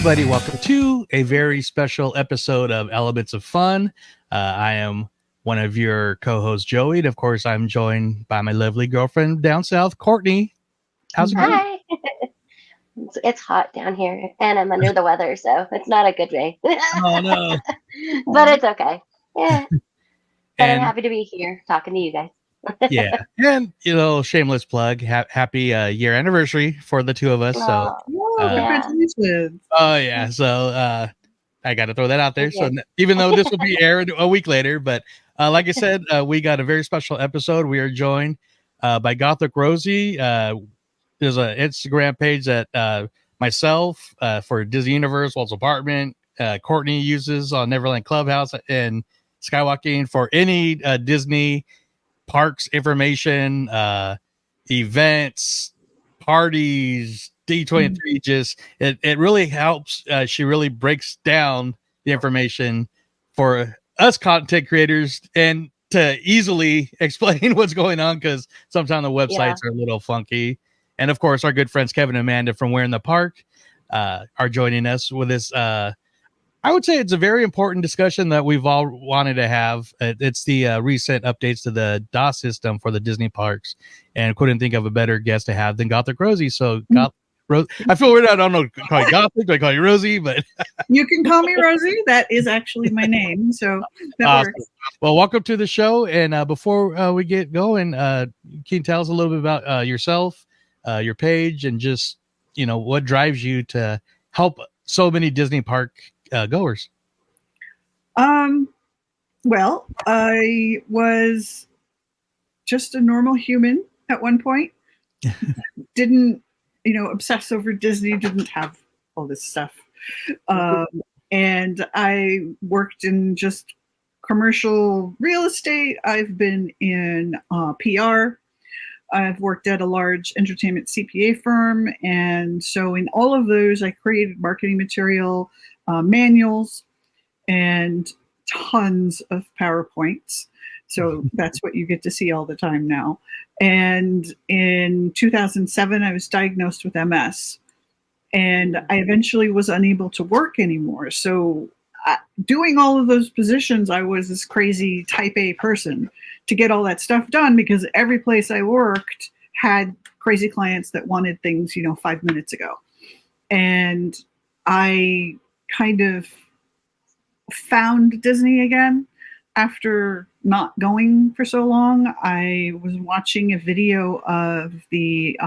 everybody. Welcome to a very special episode of Elements of Fun. I am one of your co-hosts, Joey. And of course, I'm joined by my lovely girlfriend down south, Courtney. How's it going? Hi. It's hot down here and I'm under the weather, so it's not a good day. Oh, no. But it's okay. Yeah. But I'm And happy to be here talking to you guys. yeah, and, shameless plug, happy year anniversary for the two of us. So, Oh, Oh, yeah. congratulations. oh, yeah. So, I got to throw that out there. Thank So you. even though this will be aired a week later, but like I said, we got a very special episode. We are joined by Gothic Rosie. There's an Instagram page that myself for Disney Universe, Walt's Apartment, Courtney uses on Neverland Clubhouse and Skywalking for any Disney parks information, events, parties, D23. Just it really helps. She really breaks down the information for us content creators and to easily explain what's going on, because sometimes the Yeah. websites are a little funky. And of course, our good friends Kevin and Amanda from Where in the Park are joining us with this. I would say it's a very important discussion that we've all wanted to have. It's the recent updates to the DOS system for the Disney parks, and couldn't think of a better guest to have than Gothic Rosie. So, I feel weird. I don't know. Call you Gothic? Do I call you Rosie? But You can call me Rosie. That is actually my name, so that awesome. works. Well, welcome to the show. And before we get going, can you tell us a little bit about yourself, your page, and just what drives you to help so many Disney park goers? Well, I was just a normal human at one point. Didn't, obsess over Disney, didn't have all this stuff. Um, and I worked in just commercial real estate. I've been in PR. I've worked at a large entertainment CPA firm. And so in all of those, I created marketing material, manuals, and tons of PowerPoints. So that's what you get to see all the time now. And in 2007, I was diagnosed with MS. And I eventually was unable to work anymore. So doing all of those positions, I was this crazy type A person to get all that stuff done, because every place I worked had crazy clients that wanted things, 5 minutes ago. And I kind of found Disney again after not going for so long. I was watching a video of the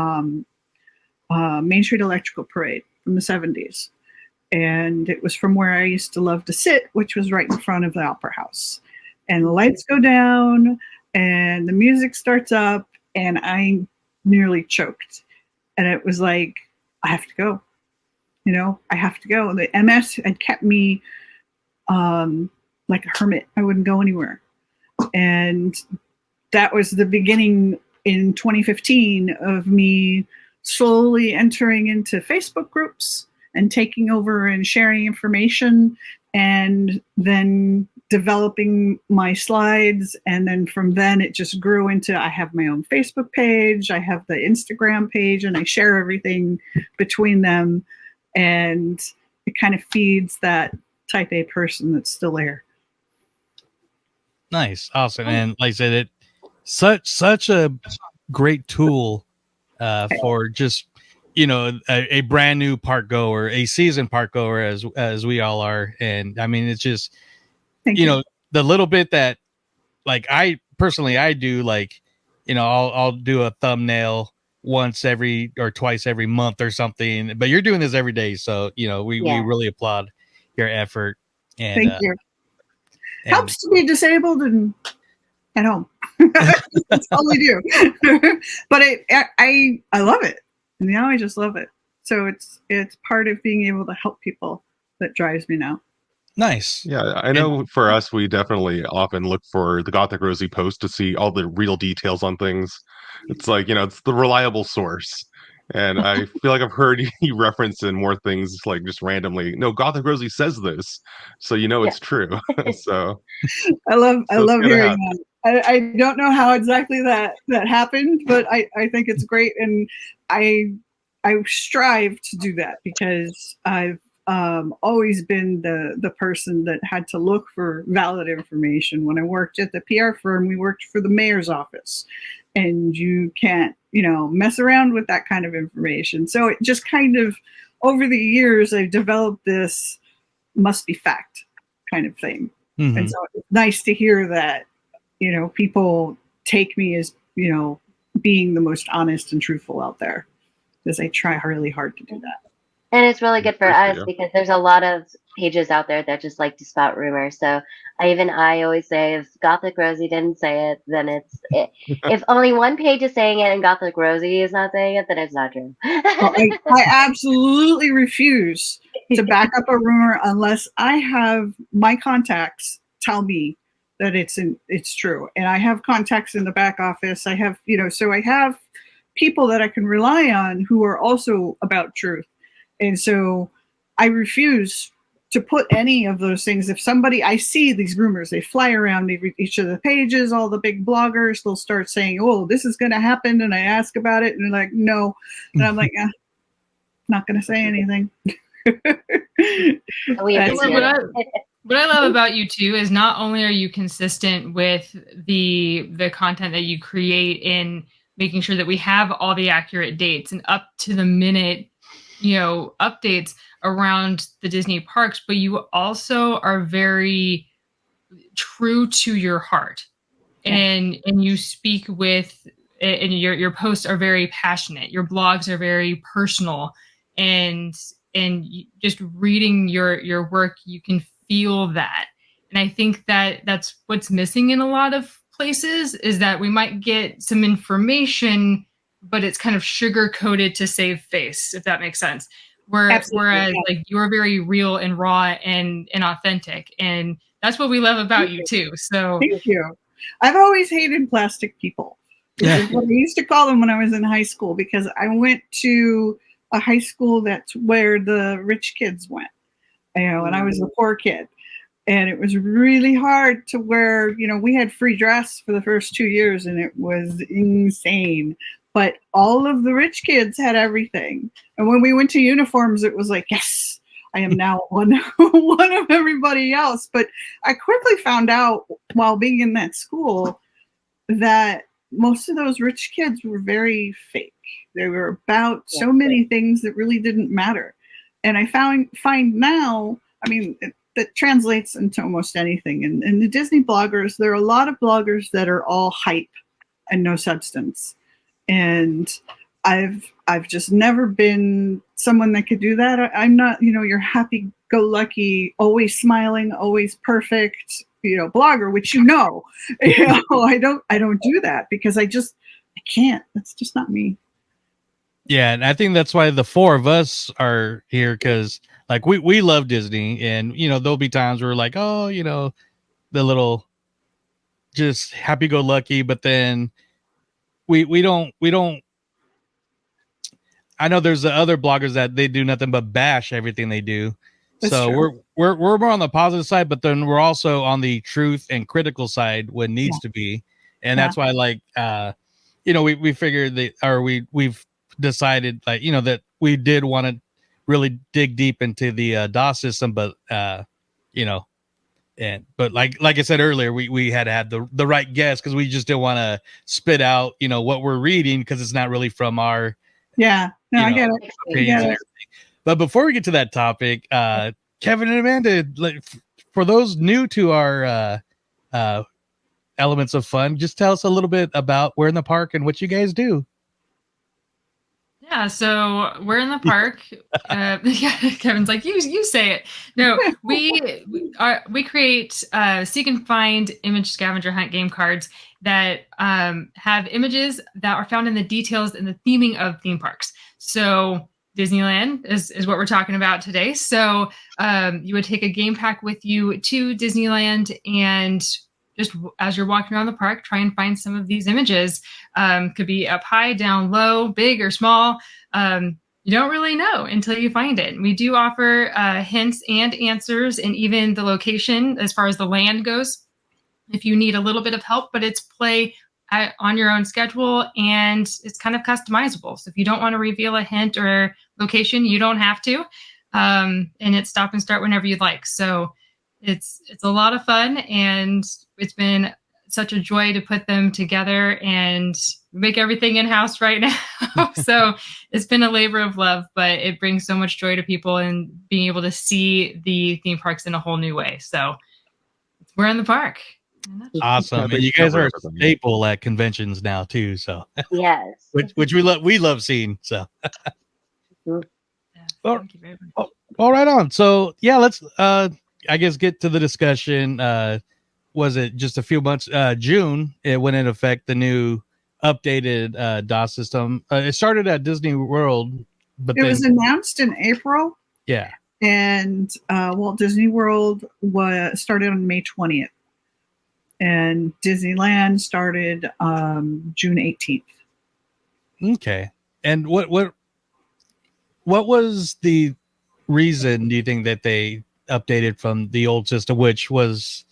Main Street Electrical Parade from the 70s. And it was from where I used to love to sit, which was right in front of the Opera House. And the lights go down and the music starts up, and I nearly choked. And it was like, I have to go. I have to go. And the MS had kept me like a hermit. I wouldn't go anywhere. And that was the beginning in 2015 of me slowly entering into Facebook groups and taking over and sharing information, and then developing my slides. And then from then it just grew into, I have my own Facebook page, I have the Instagram page, and I share everything between them. And it kind of feeds that type A person that's still there. Nice. Awesome. And like I said, it such a great tool for just a brand new park goer, a seasoned park goer, as we all are. And I mean, it's just the little bit that, like, I personally do, like, I'll do a thumbnail once every or twice every month or something, but you're doing this every day, so we really applaud your effort. And thank you. Helps to be disabled and at home. That's all we do. But I love it. And now I just love it. So it's part of being able to help people that drives me now. Nice. Yeah, I know for us, we definitely often look for the Gothic Rosie post to see all the real details on things. It's like, it's the reliable source. And I feel like I've heard you reference in more things, like just randomly, no, Gothic Rosie says this. So it's true. So I love hearing that. I don't know how exactly that happened, but I think it's great. And I strive to do that, because I've always been the person that had to look for valid information. When I worked at the PR firm, we worked for the mayor's office, and you can't, mess around with that kind of information. So it just kind of, over the years, I've developed this must be fact kind of thing. Mhm. And so it's nice to hear that, people take me as, being the most honest and truthful out there, because I try really hard to do that. And it's really good for Appreciate us you. because there's a lot of pages out there that just like to spout rumors. So I always say if Gothic Rosie didn't say it, then it's it. If only one page is saying it and Gothic Rosie is not saying it, then it's not true. Well, I absolutely refuse to back up a rumor unless I have my contacts tell me that it's true. And I have contacts in the back office. I have, so I have people that I can rely on who are also about truth. And so I refuse to put any of those things. If I see these rumors, they fly around each of the pages, all the big bloggers, they'll start saying, oh, this is going to happen. And I ask about it and they're like, no. And I'm like, not going to say anything. We That's appreciate it. What I love about you too is not only are you consistent with the content that you create in making sure that we have all the accurate dates and up to the minute, updates around the Disney parks, but you also are very true to your heart. And you speak with, and your posts are very passionate. Your blogs are very personal, and just reading your work, you can feel that. And I think that that's what's missing in a lot of places, is that we might get some information, but it's kind of sugar coated to save face, if that makes sense. Whereas like you're very real and raw and authentic, and that's what we love about you too. So thank you. I've always hated plastic people. Yeah. Is what I used to call them when I was in high school, because I went to a high school that's where the rich kids went, and I was the poor kid. And it was really hard to wear, we had free dress for the first 2 years and it was insane. But all of the rich kids had everything. And when we went to uniforms, it was like, yes, I am now one of everybody else. But I quickly found out while being in that school that most of those rich kids were very fake. They were about so many things that really didn't matter. And I find now, that translates into almost anything. And the Disney bloggers, there are a lot of bloggers that are all hype and no substance. And I've just never been someone that could do that. I'm not, your happy-go-lucky, always smiling, always perfect, blogger, which I don't do that because I can't. That's just not me. Yeah, and I think that's why the four of us are here, because like we love Disney, and there'll be times where we're like, oh, the little just happy-go-lucky, but then we don't. I know there's the other bloggers that they do nothing but bash everything they do. That's so true. we're more on the positive side, but then we're also on the truth and critical side when needs to be, and that's why we figured that, or we've decided that we did want to really dig deep into the DOS system, but but like I said earlier, we had to have the right guess, because we just didn't want to spit out what we're reading, because it's not really from our I get it. opinions and everything. But before we get to that topic, Kevin and Amanda, for those new to our elements of fun, just tell us a little bit about We're in the Park and what you guys do. yeah, so we're in the park. Kevin's like, you say it. No, we create seek and find image scavenger hunt game cards that have images that are found in the details and the theming of theme parks. So Disneyland is what we're talking about today. So you would take a game pack with you to Disneyland, and just as you're walking around the park, try and find some of these images. Could be up high, down low, big or small. You don't really know until you find it. We do offer hints and answers, and even the location as far as the land goes, if you need a little bit of help, but it's play on your own schedule, and it's kind of customizable. So if you don't want to reveal a hint or location, you don't have to. and it's stop and start whenever you'd like. So it's a lot of fun, and it's been such a joy to put them together and make everything in-house right now. So it's been a labor of love, but it brings so much joy to people and being able to see the theme parks in a whole new way. So we're in the park. Awesome. Yeah, and you they guys are cover a everything. staple at conventions now too. So Yes. which we love seeing. So Mhm. Yeah, Oh. thank you very much. all right on. So yeah, let's I guess get to the discussion. Was it just a few months June it went into effect the new updated DOS system. It started at Disney World, but It then was announced in April, yeah. and Walt Disney World was started on May 20th, and Disneyland started June 18th. Okay. And what was the reason do you think that they updated from the old system, which was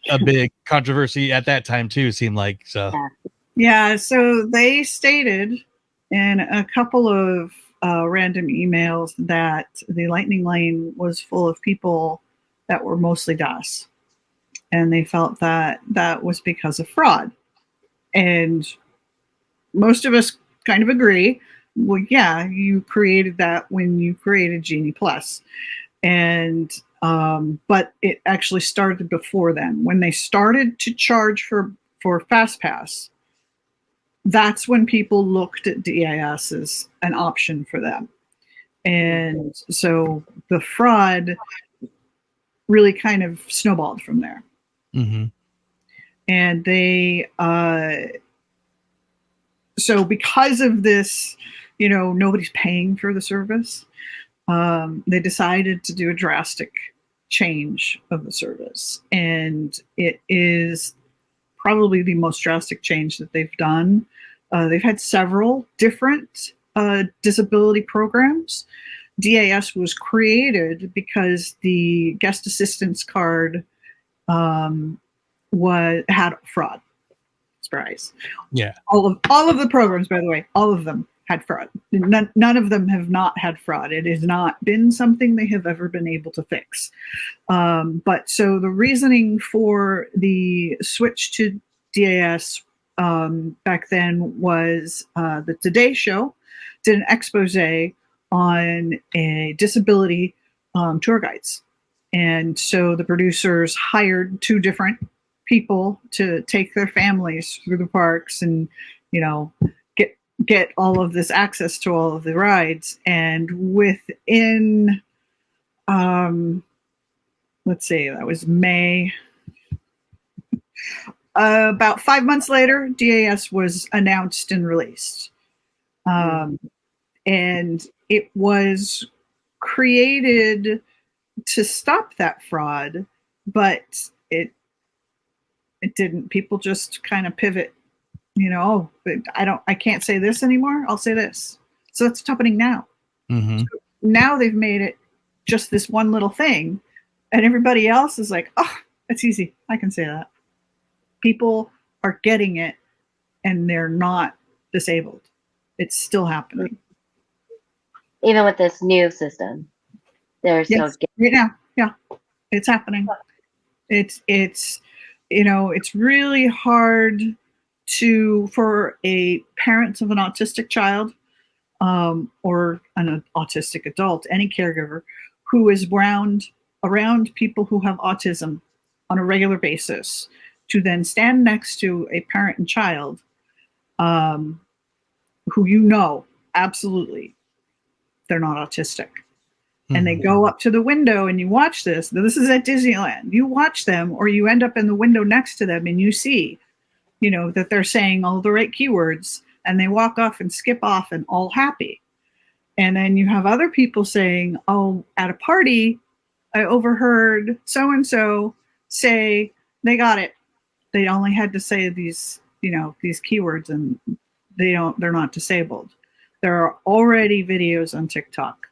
a big controversy at that time too, seemed like so. Yeah. Yeah, so they stated in a couple of random emails that the Lightning Lane was full of people that were mostly DOS, and they felt that that was because of fraud. And most of us kind of agree. Well, yeah, you created that when you created Genie Plus, and but it actually started before then. When they started to charge for FastPass, that's when people looked at DIS as an option for them. And so the fraud really kind of snowballed from there. Mm-hmm. And they, so because of this, nobody's paying for the service, they decided to do a drastic change of the service. And it is probably the most drastic change that they've done. They've had several different disability programs. DAS was created because the guest assistance card had fraud. Surprise! Yeah. All of the programs, by the way, all of them had fraud. None of them have not had fraud. It has not been something they have ever been able to fix. But so the reasoning for the switch to DAS back then was the Today Show did an expose on a disability tour guides. And so the producers hired two different people to take their families through the parks and, get all of this access to all of the rides. And within, let's see, that was May. About 5 months later, DAS was announced and released. And it was created to stop that fraud, but it didn't. People just kind of pivot, I can't say this anymore. I'll say this. So that's what's happening now. Mm-hmm. So now they've made it just this one little thing, and everybody else is like, oh, that's easy. I can say that. People are getting it, and they're not disabled. It's still happening. Even with this new system, they're still Yes, right now. Yeah, it's happening. It's it's really hard for a parent of an autistic child or an autistic adult, any caregiver who is around people who have autism on a regular basis, to then stand next to a parent and child who absolutely they're not autistic. Mm-hmm. And they go up to the window and you watch this. This is at Disneyland. You watch them, or you end up in the window next to them and you see, that they're saying all the right keywords, and they walk off and skip off and all happy. And then you have other people saying, oh, at a party, I overheard so-and-so say they got it. They only had to say these keywords, and they're not disabled. There are already videos on TikTok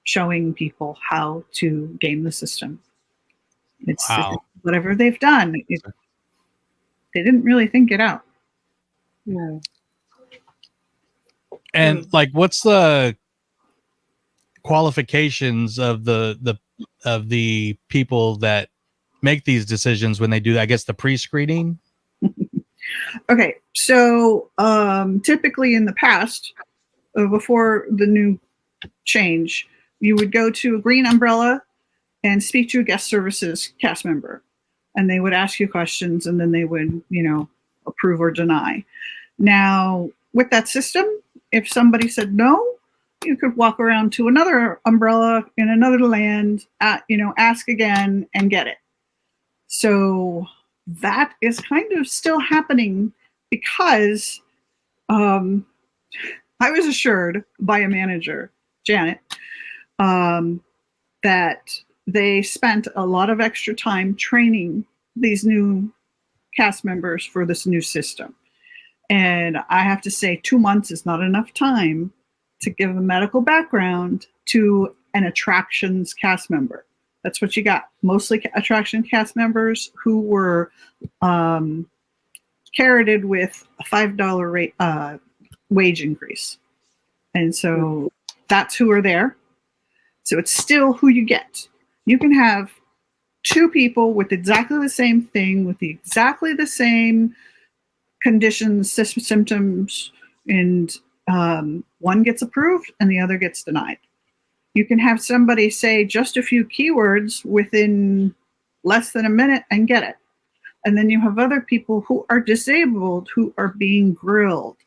showing people how to game the system. It's whatever they've done. They didn't really think it out. No. And like, what's the qualifications of the people that make these decisions when they do, I guess, the pre-screening? Okay, so typically in the past, before the new change, you would go to a green umbrella and speak to a guest services cast member, and they would ask you questions, and then they would, approve or deny. Now, with that system, if somebody said no, you could walk around to another umbrella in another land, ask again and get it. So that is kind of still happening because I was assured by a manager, Janet, that they spent a lot of extra time training these new cast members for this new system. And I have to say, 2 months is not enough time to give a medical background to an attractions cast member. That's what you got. Mostly attraction cast members who were carroted with a $5 rate, wage increase. And so that's who are there. So it's still who you get. You can have 2 people with exactly the same thing, with exactly the same conditions, symptoms, and one gets approved and the other gets denied. You can have somebody say just a few keywords within less than a minute and get it. And then you have other people who are disabled who are being grilled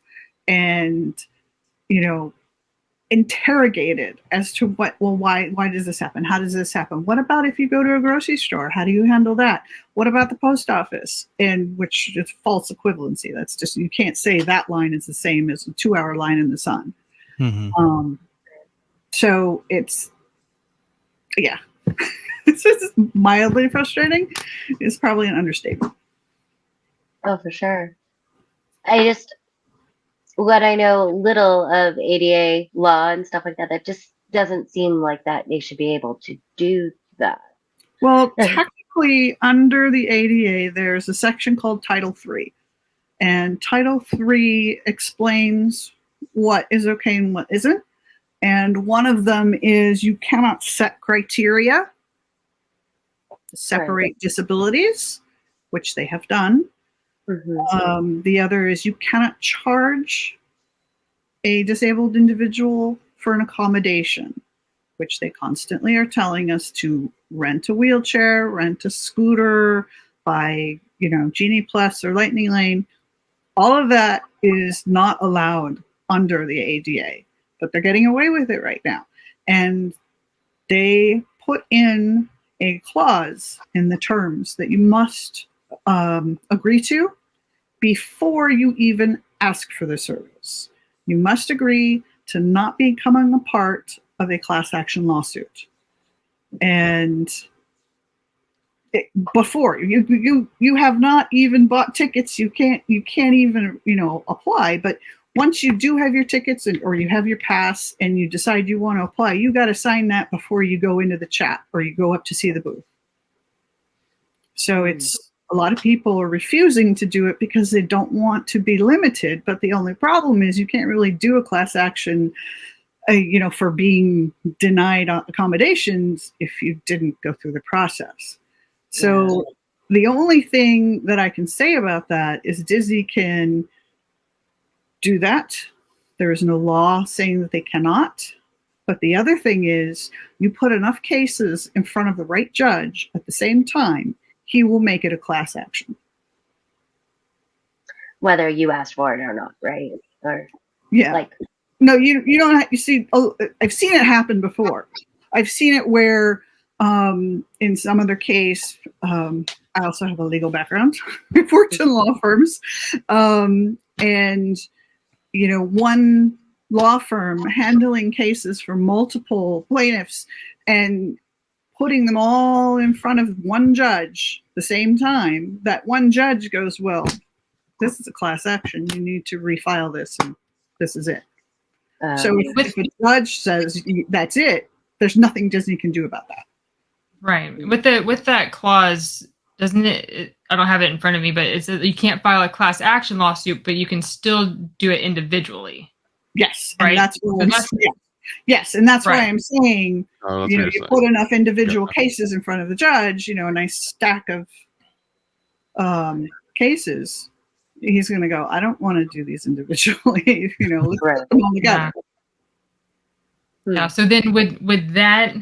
and, interrogated as to why does this happen? How does this happen? What about if you go to a grocery store? How do you handle that? What about the post office? And which is false equivalency. That's just, you can't say that line is the same as a 2-hour line in the sun. Mm-hmm. So it's just mildly frustrating. It's probably an understatement. Oh, for sure. What I know little of ADA law and stuff like that, that just doesn't seem like that they should be able to do that. Well, technically, under the ADA, there's a section called Title III. And Title III explains what is okay and what isn't. And one of them is you cannot set criteria to separate disabilities, which they have done. Mm-hmm. The other is you cannot charge a disabled individual for an accommodation, which they constantly are telling us to rent a wheelchair, rent a scooter, buy, Genie Plus or Lightning Lane. All of that is not allowed under the ADA, but they're getting away with it right now. And they put in a clause in the terms that you must agree to before you even ask for the service. You must agree to not becoming a part of a class action lawsuit. And before you have not even bought tickets, you can't even apply. But once you do have your tickets or you have your pass and you decide you want to apply, you got to sign that before you go into the chat or you go up to see the booth. So it's a lot of people are refusing to do it because they don't want to be limited. But the only problem is you can't really do a class action, for being denied accommodations if you didn't go through the process. So the only thing that I can say about that is Disney can do that. There is no law saying that they cannot. But the other thing is you put enough cases in front of the right judge at the same time, he will make it a class action. Whether you asked for it or not, right? Or no, you don't have, you see, I've seen it happen before. I've seen it where in some other case, I also have a legal background. I've worked in law firms. And, one law firm handling cases for multiple plaintiffs and putting them all in front of one judge at the same time, that one judge goes, well, this is a class action. You need to refile this, and this is it. So if a judge says that's it, there's nothing Disney can do about that. Right. With that clause, doesn't it? I don't have it in front of me, but it says you can't file a class action lawsuit, but you can still do it individually. Yes, right. And that's Yes, and that's why Right. I'm saying, Oh, that's you know, what you you're put saying. enough individual cases in front of the judge, you know, a nice stack of cases, he's going to go, I don't want to do these individually. You know, let's put them all together. Yeah. So then would that,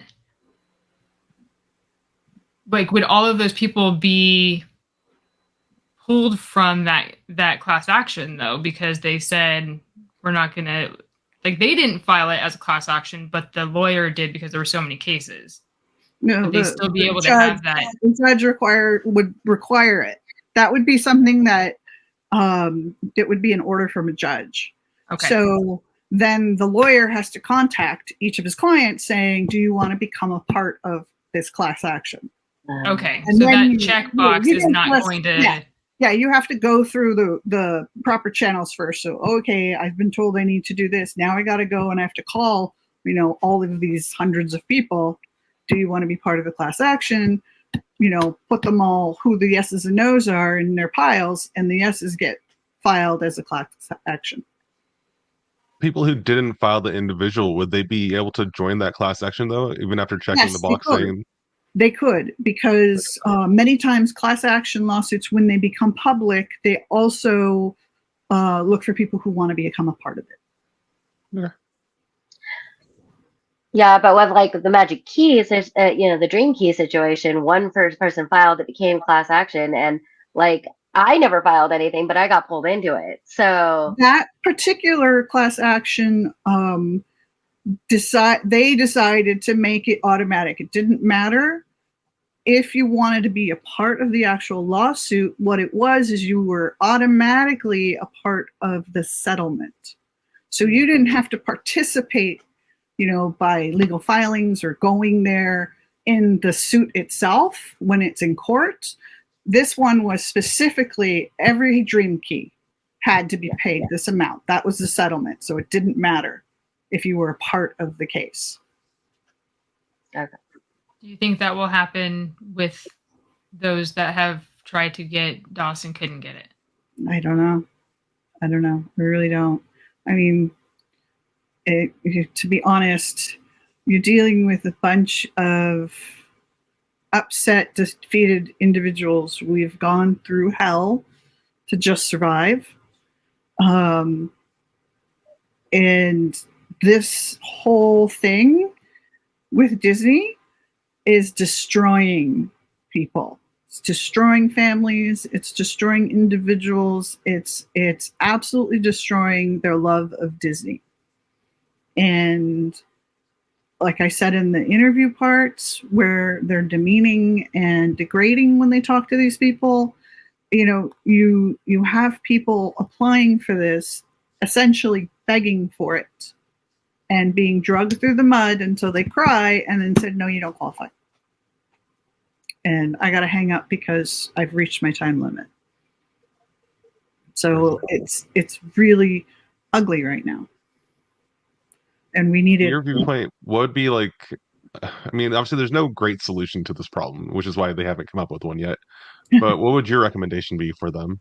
like, would all of those people be pulled from that class action though, because they said we're not gonna, like, they didn't file it as a class action, but the lawyer did because there were so many cases. No, Would they still be able to judge, have that? the judge would require it. That would be something that it would be an order from a judge. Okay. So then the lawyer has to contact each of his clients saying, do you want to become a part of this class action? Okay. And So then that checkbox you is don't not press- going to. Yeah, you have to go through the proper channels first. So, okay, I've been told I need to do this. Now I got to go and I have to call, you know, all of these hundreds of people. Do you want to be part of the class action? You know, put them all, who the yeses and nos are, in their piles, and the yeses get filed as a class action. People who didn't file the individual, would they be able to join that class action though, even after checking Yes, the box they could. saying? They could, because many times class action lawsuits, when they become public, they also look for people who want to become a part of it. Okay. Yeah, but with like the magic keys, there's you know, the dream key situation. One first person filed, it became class action, and like I never filed anything, but I got pulled into it. So That particular class action, they decided to make it automatic. It didn't matter if you wanted to be a part of the actual lawsuit. What it was is you were automatically a part of the settlement. So you didn't have to participate, you know, by legal filings or going there in the suit itself when it's in court. This one was specifically every dream key had to be paid this amount. That was the settlement. So it didn't matter if you were a part of the case. okay. Do you think that will happen with those that have tried to get DOS and couldn't get it? I don't know. I really don't. I mean, to be honest, you're dealing with a bunch of upset, defeated individuals. We've gone through hell to just survive. And this whole thing with Disney is destroying people. It's destroying families. It's destroying individuals. It's absolutely destroying their love of Disney. And like I said in the interview parts, where they're demeaning and degrading when they talk to these people, you know, you have people applying for this, essentially begging for it and being drugged through the mud until they cry and then said, no, you don't qualify. And I got to hang up because I've reached my time limit. So it's really ugly right now. And we need In it. your viewpoint, what would be like, I mean, obviously there's no great solution to this problem, which is why they haven't come up with one yet. But what would your recommendation be for them?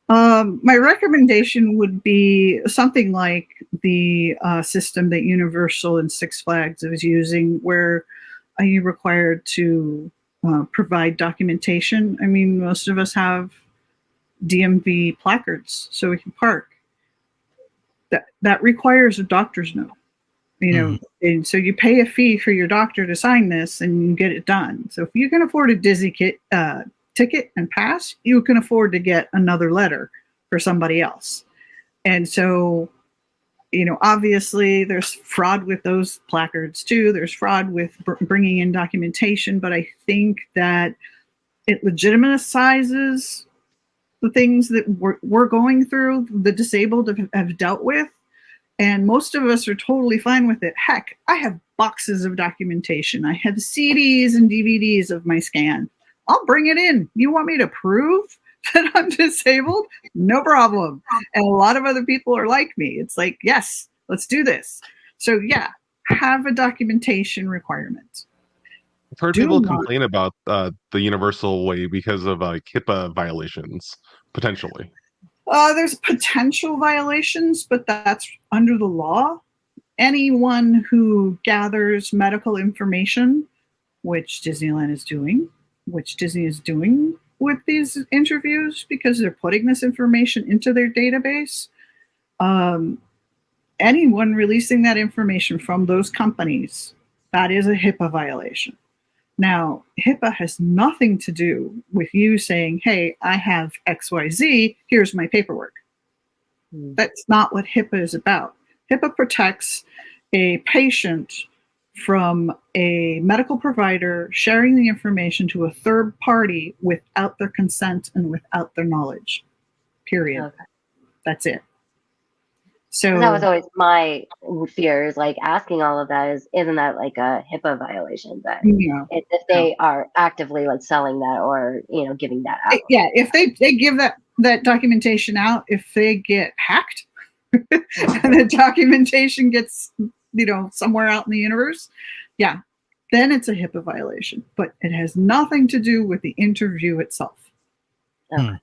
My recommendation would be something like the system that Universal and Six Flags is using, where you're required to provide documentation. I mean, most of us have DMV placards so we can park. That requires a doctor's note, you know, and so you pay a fee for your doctor to sign this and you get it done. So if you can afford a Disney ticket and pass, you can afford to get another letter for somebody else. And so, you know, obviously there's fraud with those placards too. There's fraud with bringing in documentation, but I think that it legitimizes the things that we're going through, the disabled have dealt with. And most of us are totally fine with it. Heck, I have boxes of documentation. I have CDs and DVDs of my scan. I'll bring it in. You want me to prove that I'm disabled? No problem. And a lot of other people are like me. It's like, yes, let's do this. So yeah, have a documentation requirement. I've heard people complain about the Universal way because of HIPAA violations, potentially. There's potential violations, but that's under the law. anyone who gathers medical information, which Disneyland is doing, which Disney is doing with these interviews because they're putting this information into their database. Anyone releasing that information from those companies, that is a HIPAA violation. Now, HIPAA has nothing to do with you saying, hey, I have XYZ, here's my paperwork. That's not what HIPAA is about. HIPAA protects a patient from a medical provider sharing the information to a third party without their consent and without their knowledge. Period. Okay. That's it. So that was always my fear, is like asking all of that isn't that like a HIPAA violation? But if they are actively like selling that or giving that out. Yeah, if they give that documentation out, if they get hacked and the documentation gets somewhere out in the universe, yeah, then it's a HIPAA violation. But it has nothing to do with the interview itself. Okay.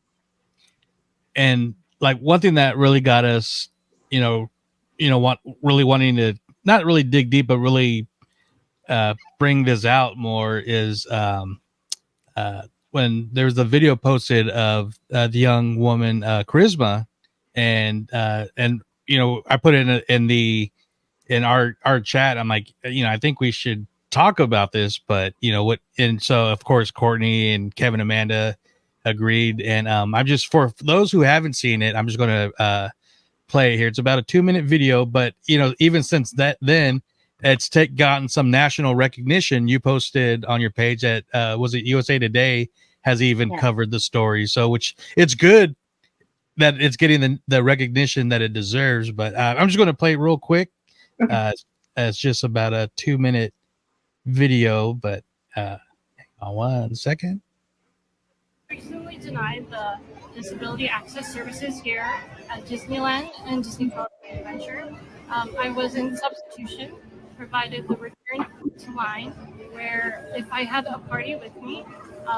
And like one thing that really got us, really wanting to not really dig deep, but really bring this out more is when there's a video posted of the young woman Charisma, and I put it in our chat. I'm like, I think we should talk about this, but and so of course Courtney and Kevin, Amanda agreed, and I'm just, for those who haven't seen it, I'm just going to play it here. It's about a 2-minute video, but even since then it's gotten some national recognition. You posted on your page that was it USA Today has even covered the story, so which it's good that it's getting the recognition that it deserves. But I'm just going to play it real quick. It's just about a 2-minute video, but hang on 1 second. Recently denied the disability access services here at Disneyland and Disney California Adventure. I was in substitution, provided the return to line, where if I had a party with me,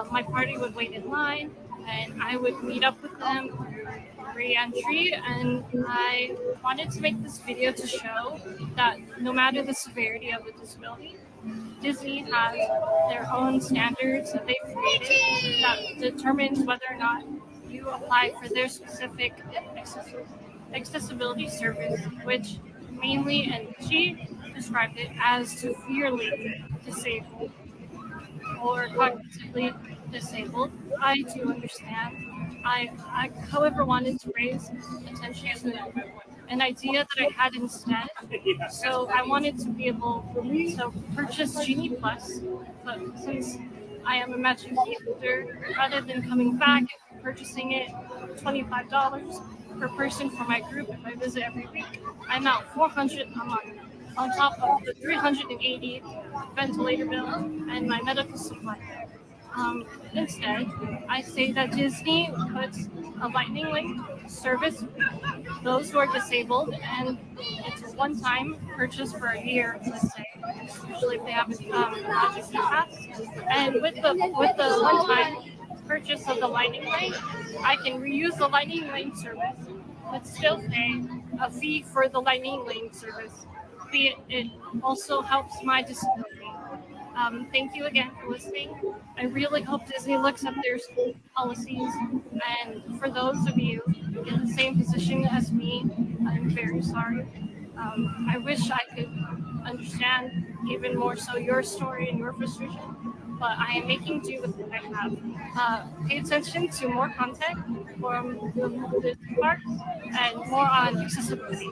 my party would wait in line and I would meet up with them through re-entry. And I wanted to make this video to show that no matter the severity of the disability, Disney has their own standards that they've created that determines whether or not you apply for their specific accessibility service, which mainly, and she described it as severely disabled or cognitively disabled. I do understand. I however, wanted to raise attention to an idea that I had instead. So I wanted to be able to purchase Genie Plus, but since I am a matching key holder, rather than coming back and purchasing it $25 per person for my group if I visit every week, I'm out $400 a month on top of the $380 ventilator bill and my medical supply. Instead, I say that Disney puts a lightning link service those who are disabled, and it's a one-time purchase for a year, let's say. Usually if they have a Magic Key Pass. And with the one-time purchase of the lightning link, I can reuse the lightning link service, but still pay a fee for the lightning link service. It also helps my disability. Thank you again for listening. I really hope Disney looks at their policies. And for those of you in the same position as me, I'm very sorry. I wish I could understand even more so your story and your frustration, but I am making do with what I have. Pay attention to more content from the Disney parks and more on accessibility.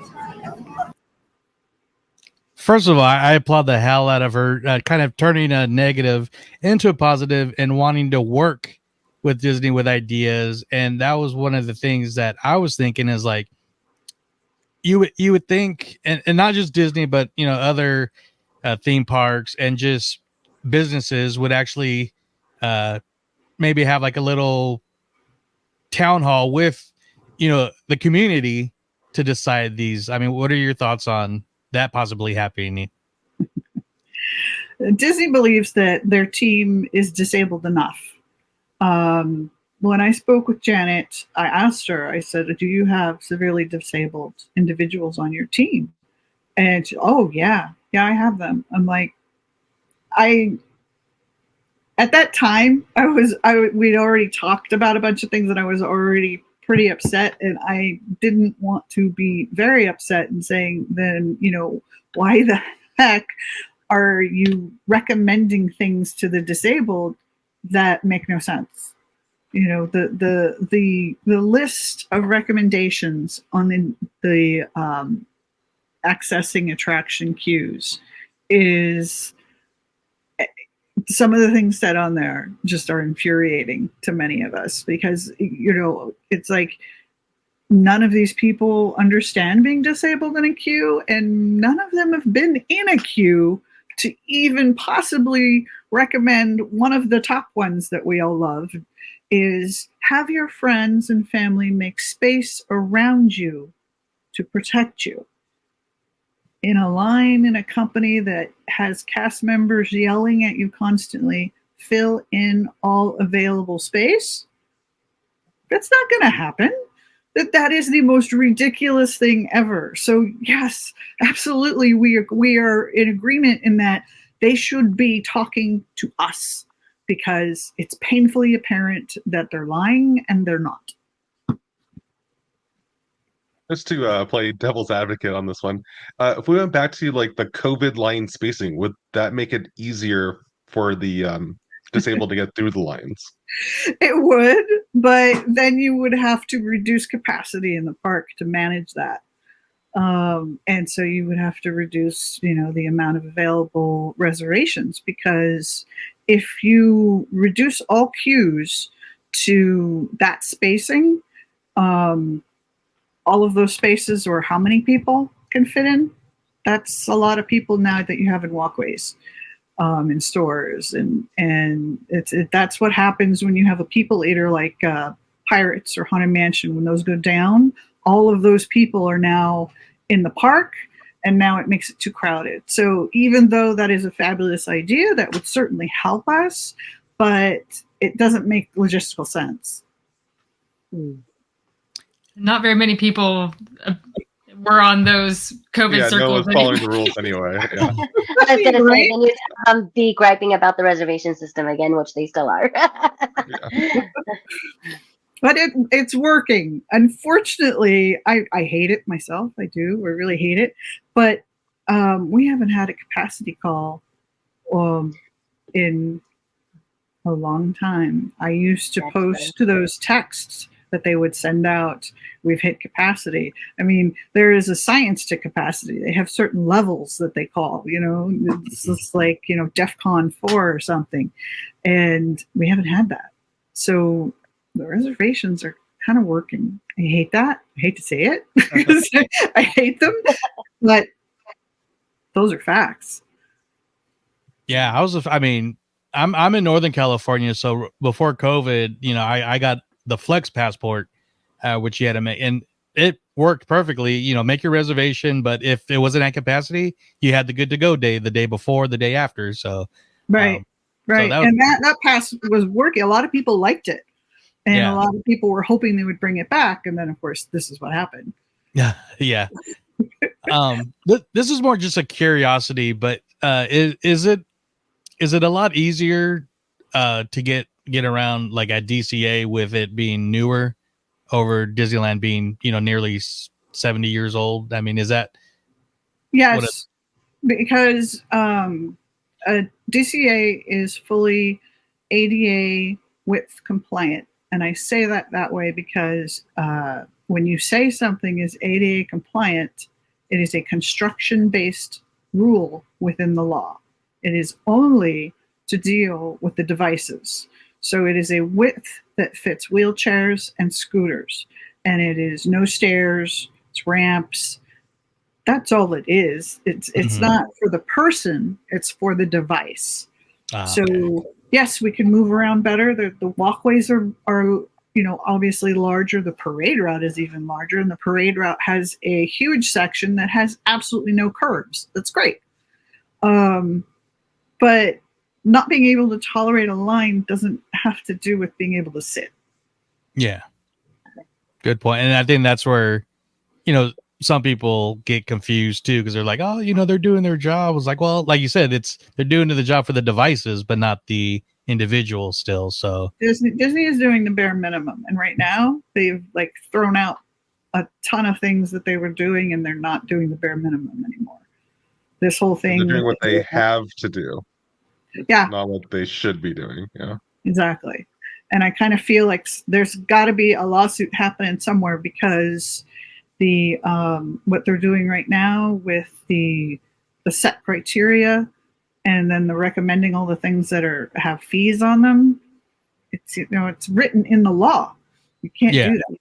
First of all, I applaud the hell out of her, kind of turning a negative into a positive and wanting to work with Disney with ideas. And that was one of the things that I was thinking is like, you would think, and not just Disney, but, other theme parks and just businesses would actually maybe have like a little town hall with, the community to decide these. I mean, what are your thoughts on that possibly happening? Disney believes that their team is disabled enough. When I spoke with Janet, I asked her, I said, do you have severely disabled individuals on your team? And she, oh yeah, I have them. I'm like, at that time, we'd already talked about a bunch of things, and I was already pretty upset, and I didn't want to be very upset and saying, then, why the heck are you recommending things to the disabled that make no sense? The list of recommendations on the accessing attraction queues is, some of the things said on there just are infuriating to many of us, because it's like, none of these people understand being disabled in a queue, and none of them have been in a queue to even possibly recommend one of the top ones that we all love, is have your friends and family make space around you to protect you. In a line in a company that has cast members yelling at you constantly, fill in all available space, that's not going to happen. That is the most ridiculous thing ever. So yes, absolutely, we are in agreement in that they should be talking to us, because it's painfully apparent that they're lying and they're not. Just to play devil's advocate on this one, if we went back to like the COVID line spacing, would that make it easier for the disabled to get through the lines? It would, but then you would have to reduce capacity in the park to manage that. And so you would have to reduce, the amount of available reservations, because if you reduce all queues to that spacing, all of those spaces, or how many people can fit in, that's a lot of people now that you have in walkways. In stores, and that's what happens when you have a people eater like Pirates or Haunted Mansion. When those go down, all of those people are now in the park, and now it makes it too crowded. So even though that is a fabulous idea, that would certainly help us, but it doesn't make logistical sense. Not very many people were on those COVID circles. No one's following the rules anyway. Yeah. I was going to say, then you'd be griping about the reservation system again, which they still are. But it's working. Unfortunately, I hate it myself. I do. I really hate it. But we haven't had a capacity call in a long time. I used to post those texts that they would send out. We've hit capacity. I mean, there is a science to capacity. They have certain levels that they call, it's just like, DEFCON 4 or something. And we haven't had that. So the reservations are kind of working. I hate that. I hate to say it. I hate them, but those are facts. Yeah, I'm in Northern California, so before COVID, I got the Flex Passport, which you had to make, and it worked perfectly. Make your reservation, but if it wasn't at capacity, you had the good to go day, the day before, the day after. So right. So that pass was working. A lot of people liked it, and a lot of people were hoping they would bring it back. And then, of course, this is what happened. Yeah. This is more just a curiosity, but is it a lot easier to get around like at DCA with it being newer over Disneyland being nearly 70 years old? I mean, is that yes, because DCA is fully ADA width compliant, and I say that way because when you say something is ADA compliant, it is a construction based rule within the law. It is only to deal with the devices. So it is a width that fits wheelchairs and scooters, and it is no stairs, it's ramps. That's all it is. It's not for the person, it's for the device. So yes, we can move around better. The walkways are obviously larger. The parade route is even larger, and the parade route has a huge section that has absolutely no curbs. That's great. But not being able to tolerate a line doesn't have to do with being able to sit. Yeah. Good point. And I think that's where, some people get confused too because they're like, oh, they're doing their job. It's like, well, like you said, they're doing the job for the devices, but not the individual still. So Disney is doing the bare minimum, and right now they've like thrown out a ton of things that they were doing, and they're not doing the bare minimum anymore. This whole thing, they're doing what they have to do, yeah, not what they should be doing. Yeah, exactly. And I kind of feel like there's got to be a lawsuit happening somewhere because the what they're doing right now with the set criteria, and then the recommending all the things that have fees on them. It's it's written in the law. You can't do that.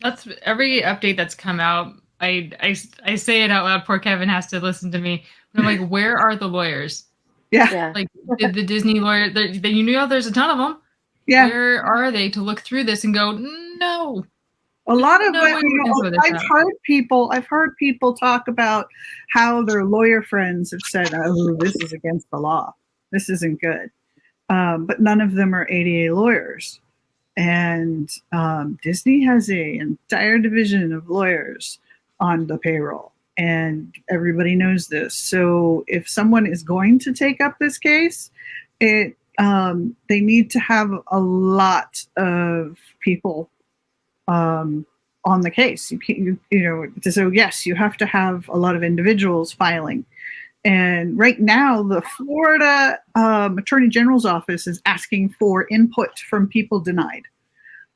That's every update that's come out. I say it out loud. Poor Kevin has to listen to me. But I'm like, where are the lawyers? Yeah. Like the Disney lawyer, there's a ton of them. Yeah. Where are they to look through this and go, no? A lot of I've heard people talk about how their lawyer friends have said, "Oh, this is against the law. This isn't good." But none of them are ADA lawyers, and Disney has an entire division of lawyers on the payroll, and everybody knows this. So if someone is going to take up this case, they need to have a lot of people on the case. So yes, you have to have a lot of individuals filing. And right now, the Florida Attorney General's office is asking for input from people denied.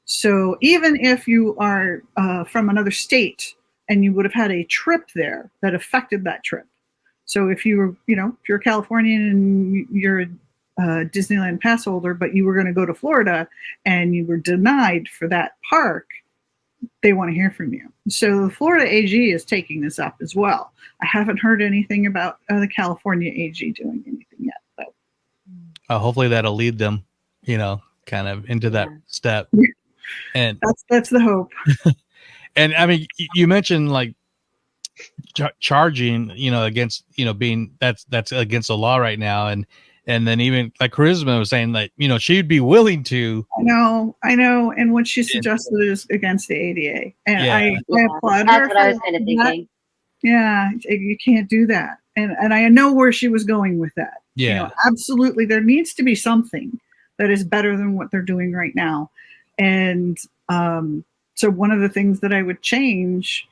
So even if you are from another state and you would have had a trip there that affected that trip. So if you were, if you're a Californian and you're a Disneyland pass holder, but you were going to go to Florida and you were denied for that park, they want to hear from you. So the Florida AG is taking this up as well. I haven't heard anything about the California AG doing anything yet, though. Hopefully that'll lead them, kind of into that step. And that's the hope. And I mean, you mentioned like charging, against, being that's against the law right now, and then even like Charisma was saying, like, she'd be willing to. I know, and what she suggested is against the ADA, and I applaud her. That's what I was kind of thinking. Yeah, you can't do that, and I know where she was going with that. Yeah, absolutely, there needs to be something that is better than what they're doing right now, and so one of the things that I would change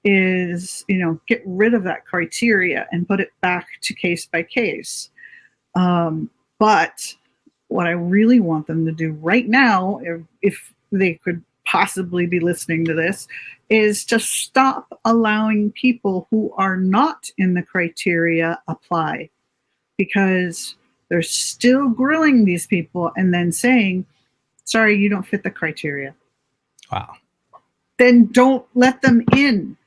is, get rid of that criteria and put it back to case by case. But what I really want them to do right now, if they could possibly be listening to this, is to stop allowing people who are not in the criteria apply, because they're still grilling these people and then saying, sorry, you don't fit the criteria. Wow. Then don't let them in.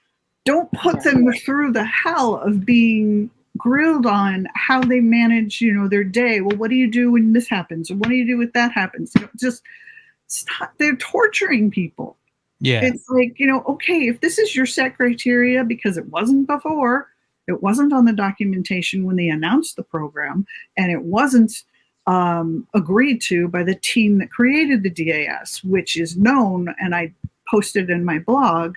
Don't put them through the hell of being grilled on how they manage, their day. Well, what do you do when this happens? Or what do you do if that happens? Just stop. They're torturing people. Yeah. It's like, okay, if this is your set criteria, because it wasn't before, it wasn't on the documentation when they announced the program, and it wasn't agreed to by the team that created the DAS, which is known, and I posted in my blog,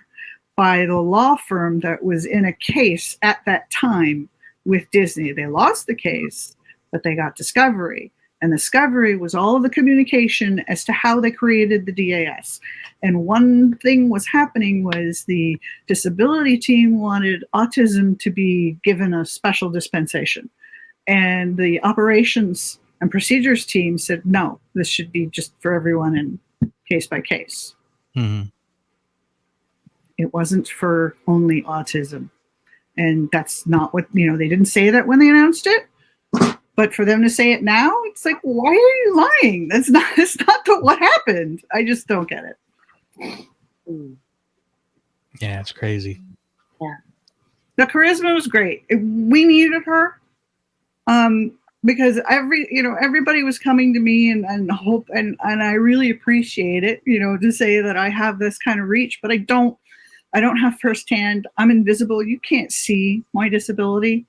by the law firm that was in a case at that time with Disney. They lost the case, but they got discovery. And discovery was all of the communication as to how they created the DAS. And one thing was happening was the disability team wanted autism to be given a special dispensation. And the operations and procedures team said, no, this should be just for everyone in case by case. Mm-hmm. It wasn't for only autism. And that's not what, they didn't say that when they announced it. But for them to say it now, it's like, why are you lying? That's not what happened. I just don't get it. Yeah, it's crazy. Yeah. The Charisma was great. We needed her. Because everybody was coming to me and hope, and I really appreciate it, to say that I have this kind of reach, but I don't have firsthand. I'm invisible. You can't see my disability.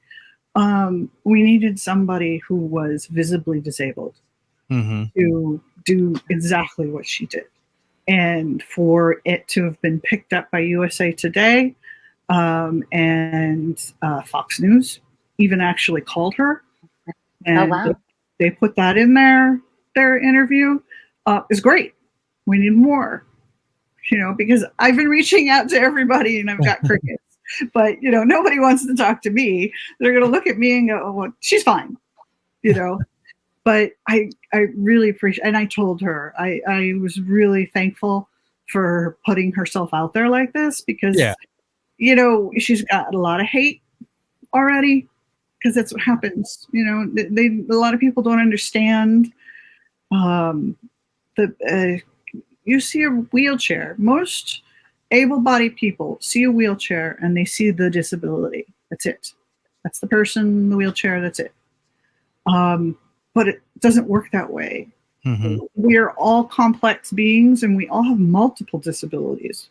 We needed somebody who was visibly disabled to do exactly what she did. And for it to have been picked up by USA Today and Fox News even actually called her, and wow. they put that in their interview, is great. We need more, because I've been reaching out to everybody and I've got crickets. But nobody wants to talk to me. They're going to look at me and go, "Oh, well, she's fine," But I really appreciate, and I told her I was really thankful for putting herself out there like this, because Yeah. she's got a lot of hate already, because that's what happens. A lot of people don't understand. You see a wheelchair. Most able-bodied people see a wheelchair and they see the disability. That's it. That's the person in the wheelchair. That's it. But it doesn't work that way. Mm-hmm. We're all complex beings and we all have multiple disabilities,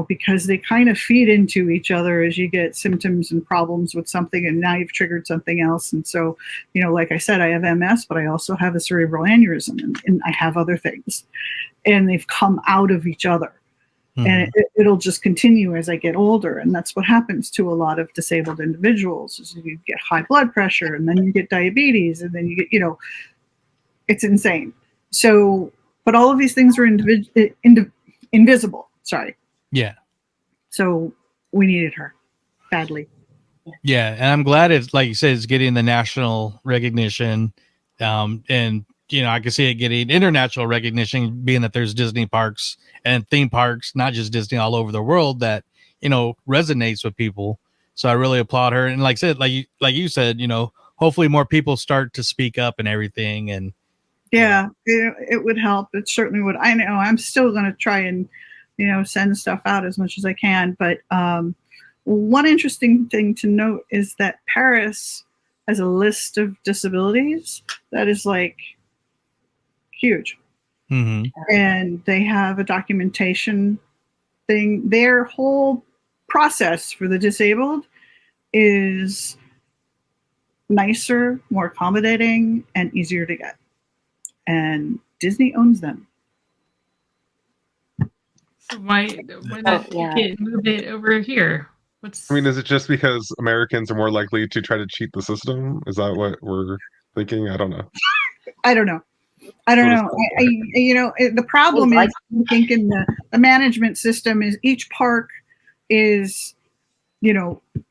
because they kind of feed into each other as you get symptoms and problems with something, and now you've triggered something else. And so, like I said, I have MS, but I also have a cerebral aneurysm, and I have other things, and they've come out of each other. Mm-hmm. And it'll just continue as I get older. And that's what happens to a lot of disabled individuals, is you get high blood pressure, and then you get diabetes, and then you get, it's insane. So, but all of these things are invisible. Sorry. Yeah. So we needed her badly. Yeah. And I'm glad it's, like you said, it's getting the national recognition. And, I can see it getting international recognition, being that there's Disney parks and theme parks, not just Disney, all over the world that, resonates with people. So I really applaud her. And like I said, like you said, hopefully more people start to speak up and everything. And yeah, it would help. It certainly would. I know I'm still going to try and, send stuff out as much as I can. But one interesting thing to note is that Paris has a list of disabilities that is like huge. mm-hmm. And they have a documentation thing. Their whole process for the disabled is nicer, more accommodating, and easier to get. And Disney owns them. So why not move it over here? Is it just because Americans are more likely to try to cheat the system? Is that what we're thinking? I don't know. I don't know. The problem is, I think, in the management system is each park is,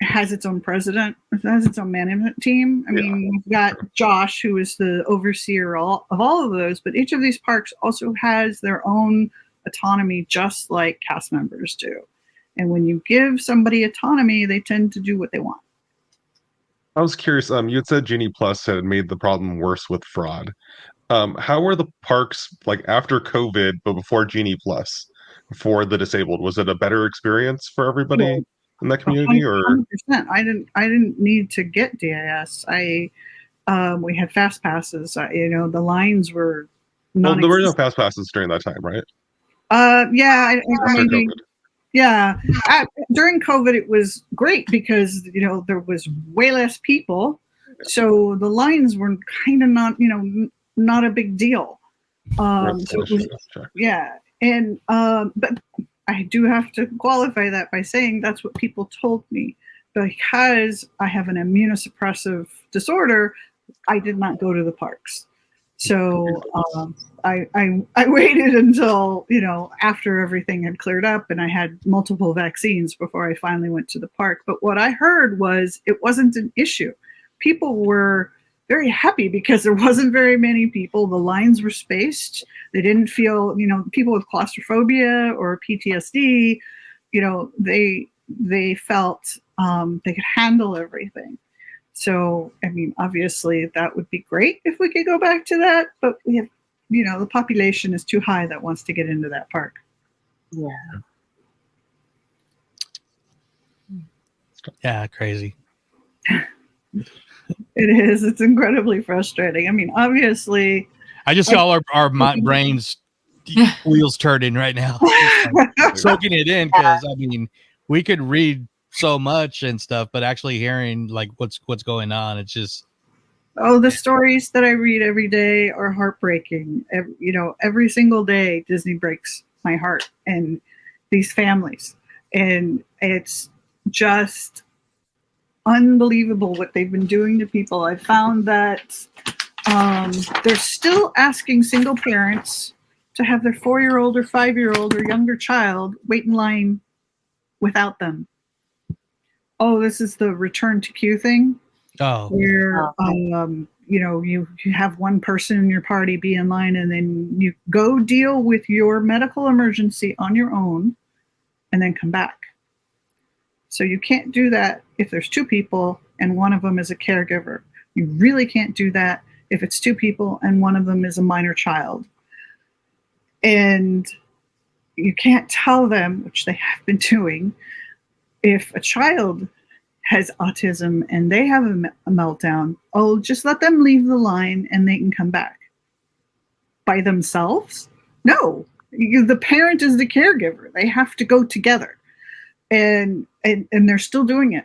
has its own president, has its own management team. I mean, you've got Josh, who is the overseer of all of those, but each of these parks also has their own autonomy, just like cast members do. And when you give somebody autonomy, they tend to do what they want. I was curious. You had said Genie Plus had made the problem worse with fraud. How were the parks like after COVID, but before Genie Plus, for the disabled? Was it a better experience for everybody in that community, or 100%? I didn't need to get DIS. We had fast passes. The lines were there were no fast passes during that time, right? During COVID, it was great because there was way less people, so the lines were kind of not a big deal. But I do have to qualify that by saying that's what people told me. Because I have an immunosuppressive disorder, I did not go to the parks. So I waited until, after everything had cleared up and I had multiple vaccines before I finally went to the park. But what I heard was it wasn't an issue. People were very happy because there wasn't very many people. The lines were spaced. They didn't feel, people with claustrophobia or PTSD, they felt they could handle everything. So, obviously that would be great if we could go back to that, but we have, the population is too high that wants to get into that park. Yeah. Yeah, crazy. It is. It's incredibly frustrating. Obviously, I just see all our brains wheels turning right now, soaking it in, because we could read so much and stuff, but actually hearing like what's going on, it's just the stories that I read every day are heartbreaking. Every single day Disney breaks my heart and these families. And it's just unbelievable what they've been doing to people. I found that they're still asking single parents to have their 4-year-old or 5-year-old or younger child wait in line without them. Oh, this is the return to queue thing, Oh, where you have one person in your party be in line, and then you go deal with your medical emergency on your own, and then come back. So you can't do that if there's 2 people and one of them is a caregiver. You really can't do that if it's 2 people and one of them is a minor child. And you can't tell them, which they have been doing, if a child has autism and they have a meltdown, oh, just let them leave the line and they can come back. By themselves? No. The parent is the caregiver. They have to go together. And they're still doing it.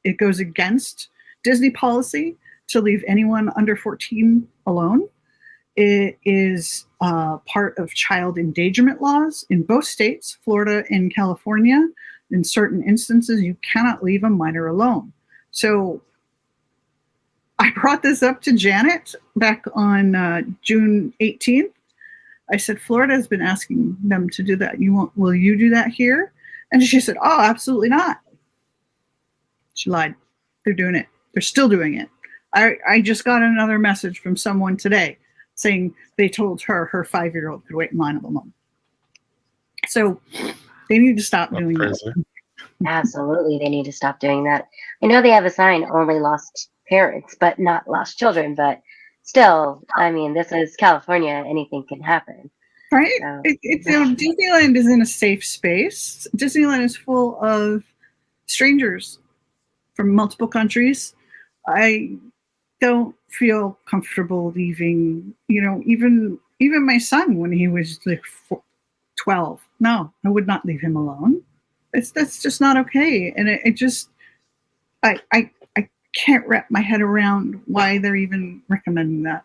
It goes against Disney policy to leave anyone under 14 alone. It is part of child endangerment laws in both states, Florida and California. In certain instances, you cannot leave a minor alone. So I brought this up to Janet back on June 18th. I said, Florida has been asking them to do that. Will you do that here? And she said, oh, absolutely not. She lied. They're doing it. They're still doing it. I just got another message from someone today saying they told her 5-year-old could wait in line alone. So they need to stop doing that. Absolutely, they need to stop doing that. I know they have a sign, only lost parents, but not lost children. But still, I mean, this is California. Anything can happen. Right? So, Disneyland is in a safe space. Disneyland is full of strangers from multiple countries. I don't feel comfortable leaving, even my son when he was like 12. No, I would not leave him alone. That's just not okay. And I can't wrap my head around why they're even recommending that.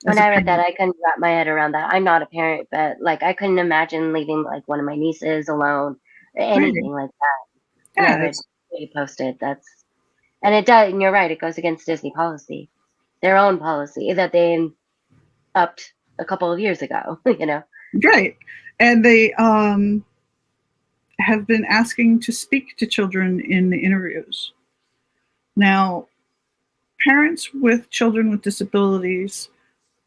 When I read that, I couldn't wrap my head around that. I'm not a parent, but like I couldn't imagine leaving like one of my nieces alone or anything like that. Yeah, and I read what you posted. And it does. And you're right. It goes against Disney policy, their own policy that they upped a couple of years ago. Right, and they have been asking to speak to children in the interviews. Now, parents with children with disabilities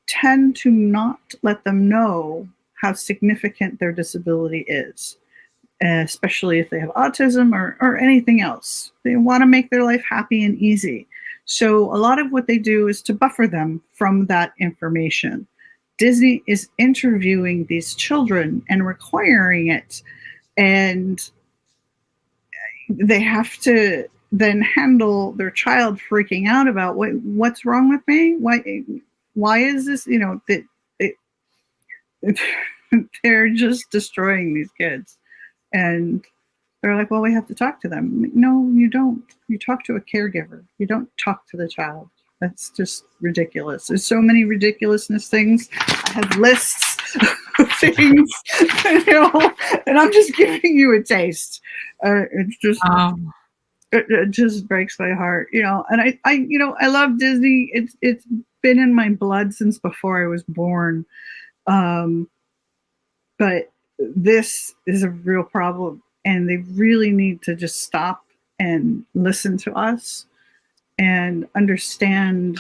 tend to not let them know how significant their disability is, especially if they have autism or anything else. They want to make their life happy and easy. So a lot of what they do is to buffer them from that information. Disney is interviewing these children and requiring it, and they have to then handle their child freaking out about what's wrong with me? Why is this? They're just destroying these kids, and they're like, well, we have to talk to them. No, you don't. You talk to a caregiver. You don't talk to the child. That's just ridiculous. There's so many ridiculousness things. I have lists of things, and I'm just giving you a taste. It's just, it just breaks my heart, And I love Disney. It's been in my blood since before I was born. But this is a real problem, and they really need to just stop and listen to us and understand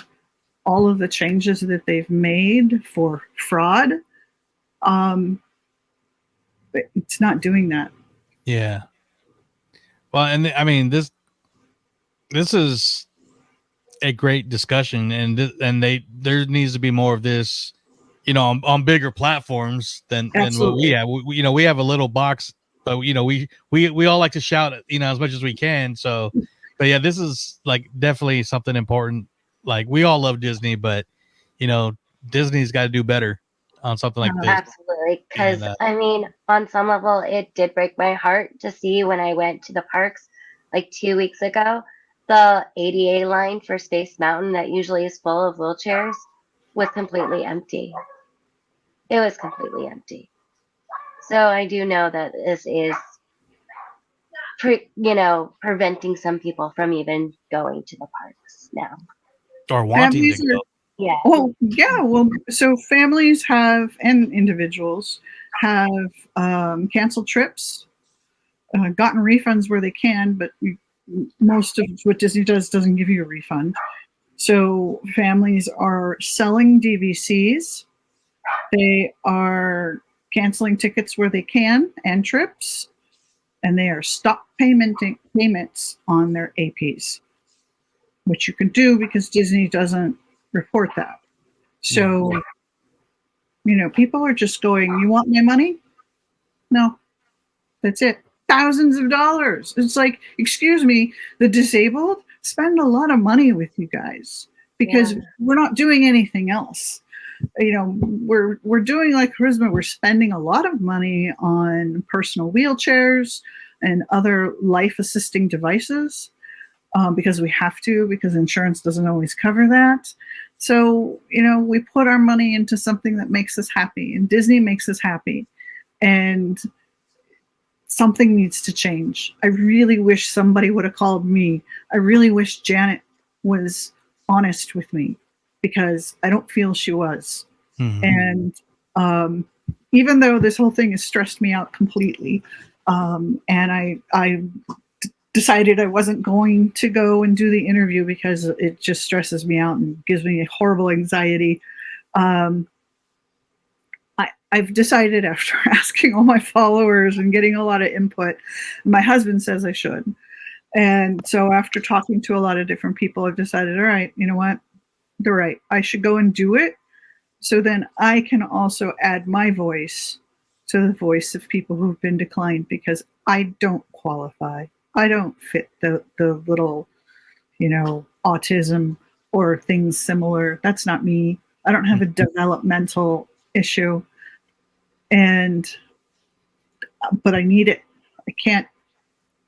all of the changes that they've made for fraud. But it's not doing that. Yeah. Well, and I mean, this is a great discussion, and there needs to be more of this, on bigger platforms than what we have. We have a little box, but we all like to shout, as much as we can. So, but yeah, this is like definitely something important. Like, we all love Disney, but Disney's got to do better on something like this. Absolutely, because I mean, on some level, it did break my heart to see when I went to the parks like 2 weeks ago, the ADA line for Space Mountain that usually is full of wheelchairs was completely empty. It was completely empty. So I do know that this is, preventing some people from even going to the parks now. Or wanting to Families are, go. Yeah. oh, yeah. Well, so families have, and individuals have canceled trips, gotten refunds where they can, but most of what Disney doesn't give you a refund. So families are selling DVCs. They are canceling tickets where they can and trips, and they are stop payments on their APs, which you can do because Disney doesn't report that. So, people are just going, "You want my money? No, that's it. Thousands of dollars." It's like, excuse me, the disabled spend a lot of money with you guys because we're not doing anything else. We're doing like charisma. We're spending a lot of money on personal wheelchairs and other life assisting devices because we have to, because insurance doesn't always cover that. So, we put our money into something that makes us happy, and Disney makes us happy. And something needs to change. I really wish somebody would have called me. I really wish Janet was honest with me because I don't feel she was. And even though this whole thing has stressed me out completely, and I decided I wasn't going to go and do the interview because it just stresses me out and gives me a horrible anxiety. I've decided after asking all my followers and getting a lot of input, my husband says I should. And so after talking to a lot of different people, I've decided, all right, you know what? They're right. I should go and do it. So then I can also add my voice to the voice of people who've been declined because I don't qualify. I don't fit the little, autism or things similar. That's not me. I don't have a developmental issue. But I need it.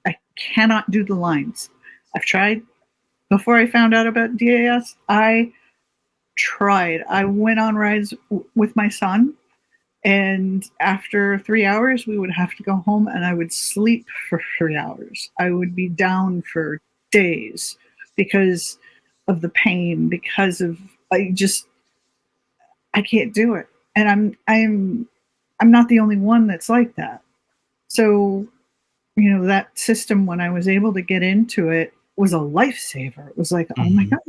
I cannot do the lines. I've tried. Before I found out about DAS, I tried. I went on rides with my son, and after 3 hours, we would have to go home and I would sleep for 3 hours. I would be down for days because of the pain, because of, I can't do it. And I'm not the only one that's like that. So, that system, when I was able to get into it, was a lifesaver. It was like, oh my God,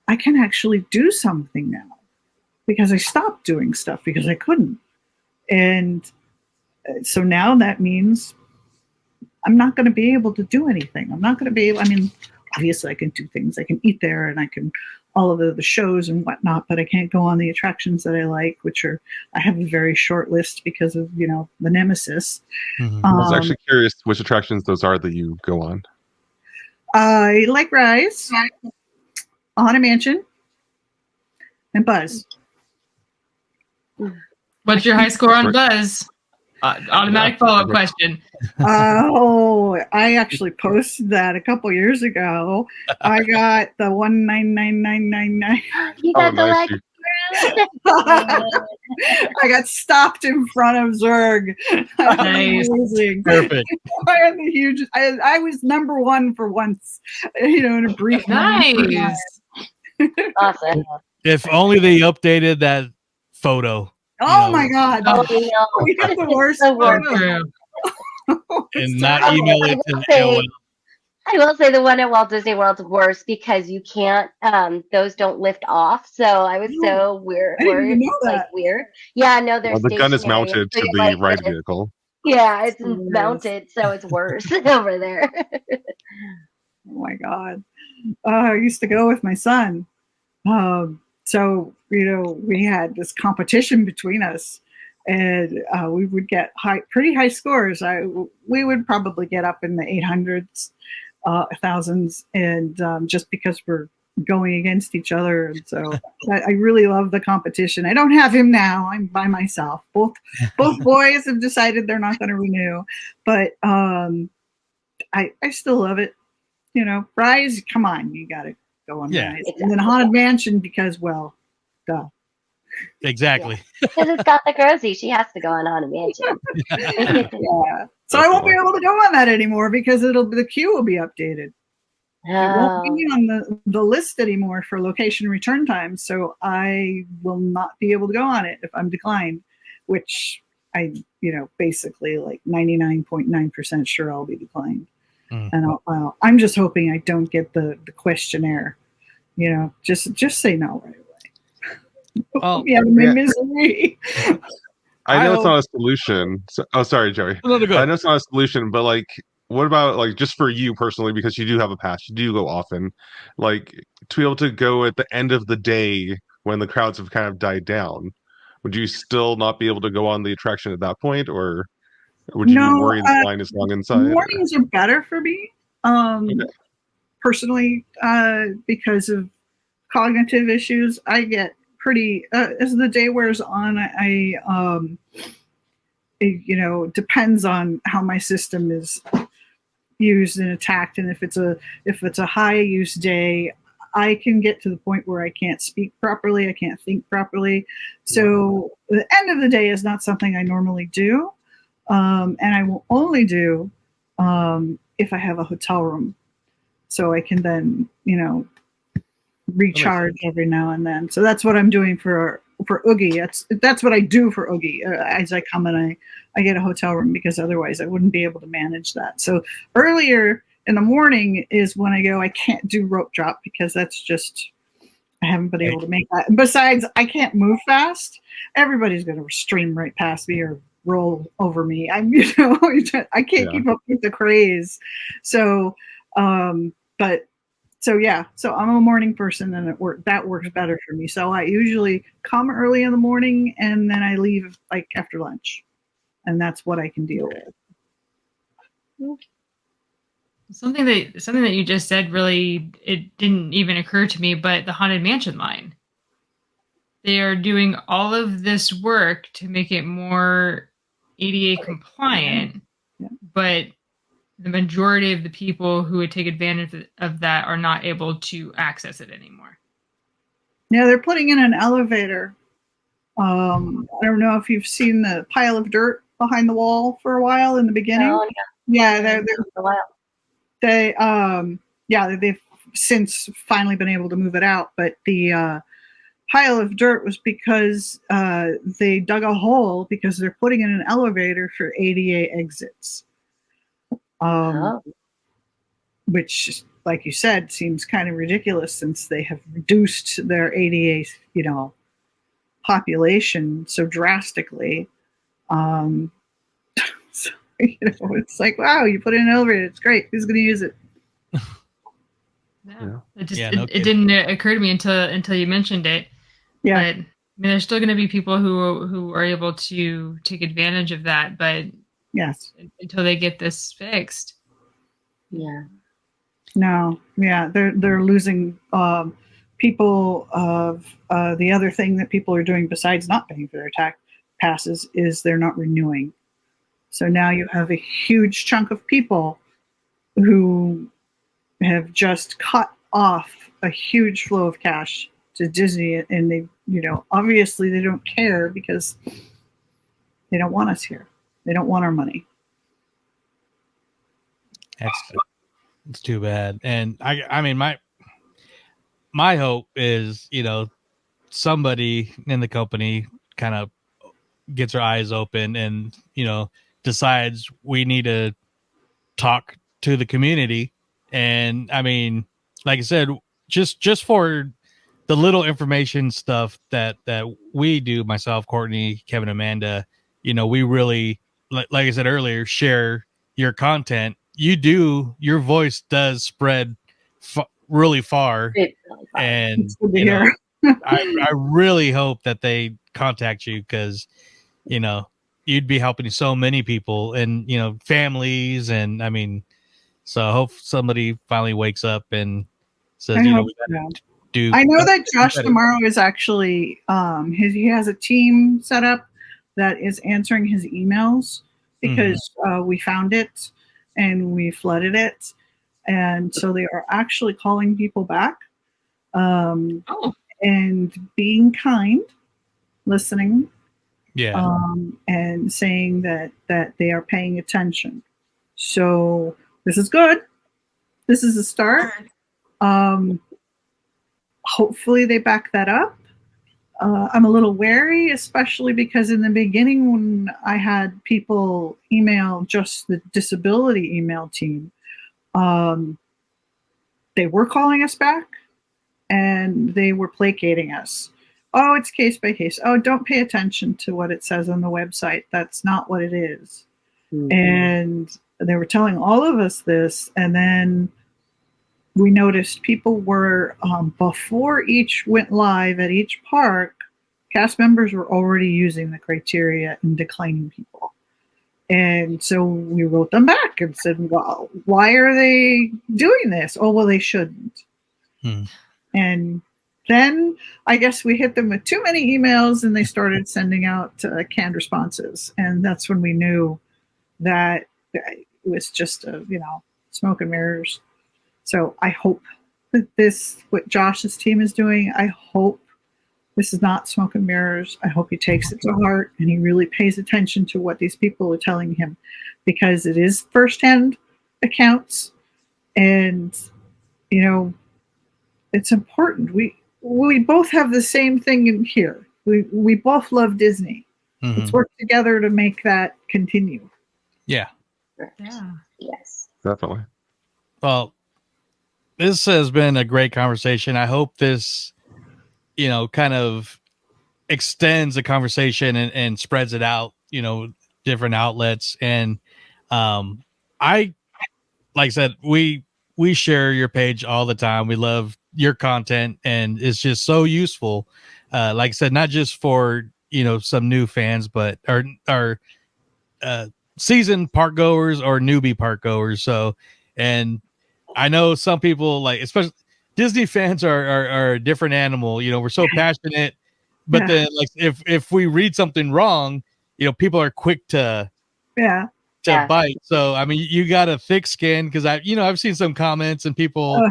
I can actually do something now because I stopped doing stuff because I couldn't. And so now that means I'm not going to be able to do anything. I'm not going to be able, obviously I can do things. I can eat there and I can all of the shows and whatnot, but I can't go on the attractions that I like, I have a very short list because of, the nemesis. I was actually curious which attractions those are that you go on. I like Rise, Haunted Mansion, and Buzz. What's your high score on Buzz? Automatic follow-up question. I actually posted that a couple years ago. I got the 199,999. You got the nice. I got stopped in front of Zurg. Nice. Perfect. I had the huge. I was number one for once. In a brief. Nice. Awesome. If only they updated that photo. Oh my God! Oh, no. We got the worst The worst. photo. And not email it to AOL. I will say the one at Walt Disney World's worse because you can't, those don't lift off. So I was so weird. I didn't even know that. Like weird. Yeah, no, they're The gun is stationary, mounted so to you're the like ride this. vehicle. Yeah, it's mounted, so it's worse over there. Oh my God. I used to go with my son. So, we had this competition between us and we would get pretty high scores. We would probably get up in the 800s, thousands, and just because we're going against each other. And so I really love the competition. I don't have him now. I'm by myself. Both boys have decided they're not going to renew, but I still love it. Rise, come on, you got to go on Rise. And then Haunted Mansion because, well, duh. Exactly. Because it's Gothic Rosie. She has to go on Haunted Mansion. Yeah. So I won't be able to go on that anymore because the queue will be updated. It won't Oh, be on the list anymore for location return times, so I will not be able to go on it if I'm declined, which I, basically like 99.9% sure I'll be declined. Mm. And I'm just hoping I don't get the questionnaire. Just say no right away. Well, Yeah, my Yeah. misery. I know it's hope- not a solution. Oh, sorry, Joey. No, no, go I ahead. know it's not a solution, but like, what about like just for you personally, because you do have a pass, you do go often, like to be able to go at the end of the day when the crowds have kind of died down, would you still not be able to go on the attraction at that point, or would you be No, worried the line is long inside? Or mornings are better for me. okay. Personally, because of cognitive issues, I get pretty as the day wears on. Depends on how my system is used and attacked, and if it's a high use day, I can get to the point where I can't speak properly, I can't think properly. So the end of the day is not something I normally do, and I will only do if I have a hotel room, so I can then recharge every now and then. So that's what I'm doing for Oogie. That's what I do for Oogie. As I come and I get a hotel room, because otherwise I wouldn't be able to manage that. So earlier in the morning is when I go. I can't do rope drop because that's just, I haven't been able to make that. And besides, I can't move fast. Everybody's going to stream right past me or roll over me. I can't keep up with the craze. So, so I'm a morning person, and that works better for me. So I usually come early in the morning, and then I leave like after lunch, and that's what I can deal with. Something that you just said, really, it didn't even occur to me, but the Haunted Mansion line. They are doing all of this work to make it more ADA compliant, but the majority of the people who would take advantage of that are not able to access it anymore. Yeah, they're putting in an elevator. I don't know if you've seen the pile of dirt behind the wall for a while in the beginning. Oh, yeah. They've since finally been able to move it out, but the pile of dirt was because they dug a hole because they're putting in an elevator for ADA exits. Which, like you said, seems kind of ridiculous since they have reduced their ADA, population so drastically. So, it's like, wow, you put in an elevator, it's great. Who's going to use it? It didn't occur to me until you mentioned it. Yeah. But I mean, there's still going to be people who are able to take advantage of that, but yes, until they get this fixed. Yeah. No. Yeah, they're losing people. Of the other thing that people are doing besides not paying for their tax passes is they're not renewing. So now you have a huge chunk of people who have just cut off a huge flow of cash to Disney, and they, obviously they don't care because they don't want us here. They don't want our money. It's too bad. And I mean, my hope is, somebody in the company kind of gets their eyes open and, decides we need to talk to the community. And I mean, like I said, just for the little information stuff that we do, myself, Courtney, Kevin, Amanda, we really, like I said earlier, share your content. Your voice does spread really far. And I really hope that they contact you, because you'd be helping so many people and families, and I mean, so I hope somebody finally wakes up and says, I know that Josh tomorrow is actually he has a team set up that is answering his emails because we found it and we flooded it, and so they are actually calling people back and being kind listening, Yeah. and saying that they are paying attention. So this is good. This is a start. Um, hopefully they back that up. I'm a little wary, especially because in the beginning, when I had people email just the disability email team, um, they were calling us back and they were placating us. Oh, it's case by case. Oh, don't pay attention to what it says on the website. That's not what it is. Mhm. And they were telling all of us this. And then we noticed people were, before each went live at each park, cast members were already using the criteria and declining people. And so we wrote them back and said, well, why are they doing this? Oh, well, they shouldn't. Hmm. And then I guess we hit them with too many emails and they started sending out canned responses. And that's when we knew that it was just, smoke and mirrors. So I hope that what Josh's team is doing, I hope this is not smoke and mirrors. I hope he takes it to heart and he really pays attention to what these people are telling him, because it is firsthand accounts. And, it's important. We both have the same thing in here. We both love Disney. Mhm. Let's work together to make that continue. Yeah. Yeah. Yes. Definitely. Well, this has been a great conversation. I hope this, kind of extends the conversation and spreads it out, different outlets. And I, like I said, we share your page all the time. We love your content and it's just so useful. Like I said, not just for, some new fans, but our seasoned park goers or newbie park goers. So, and I know some people, like, especially Disney fans are a different animal. We're so passionate, but Yeah. then like if we read something wrong, people are quick to Yeah. Yeah. bite. So I mean, you got a thick skin, because I've seen some comments and people Uh.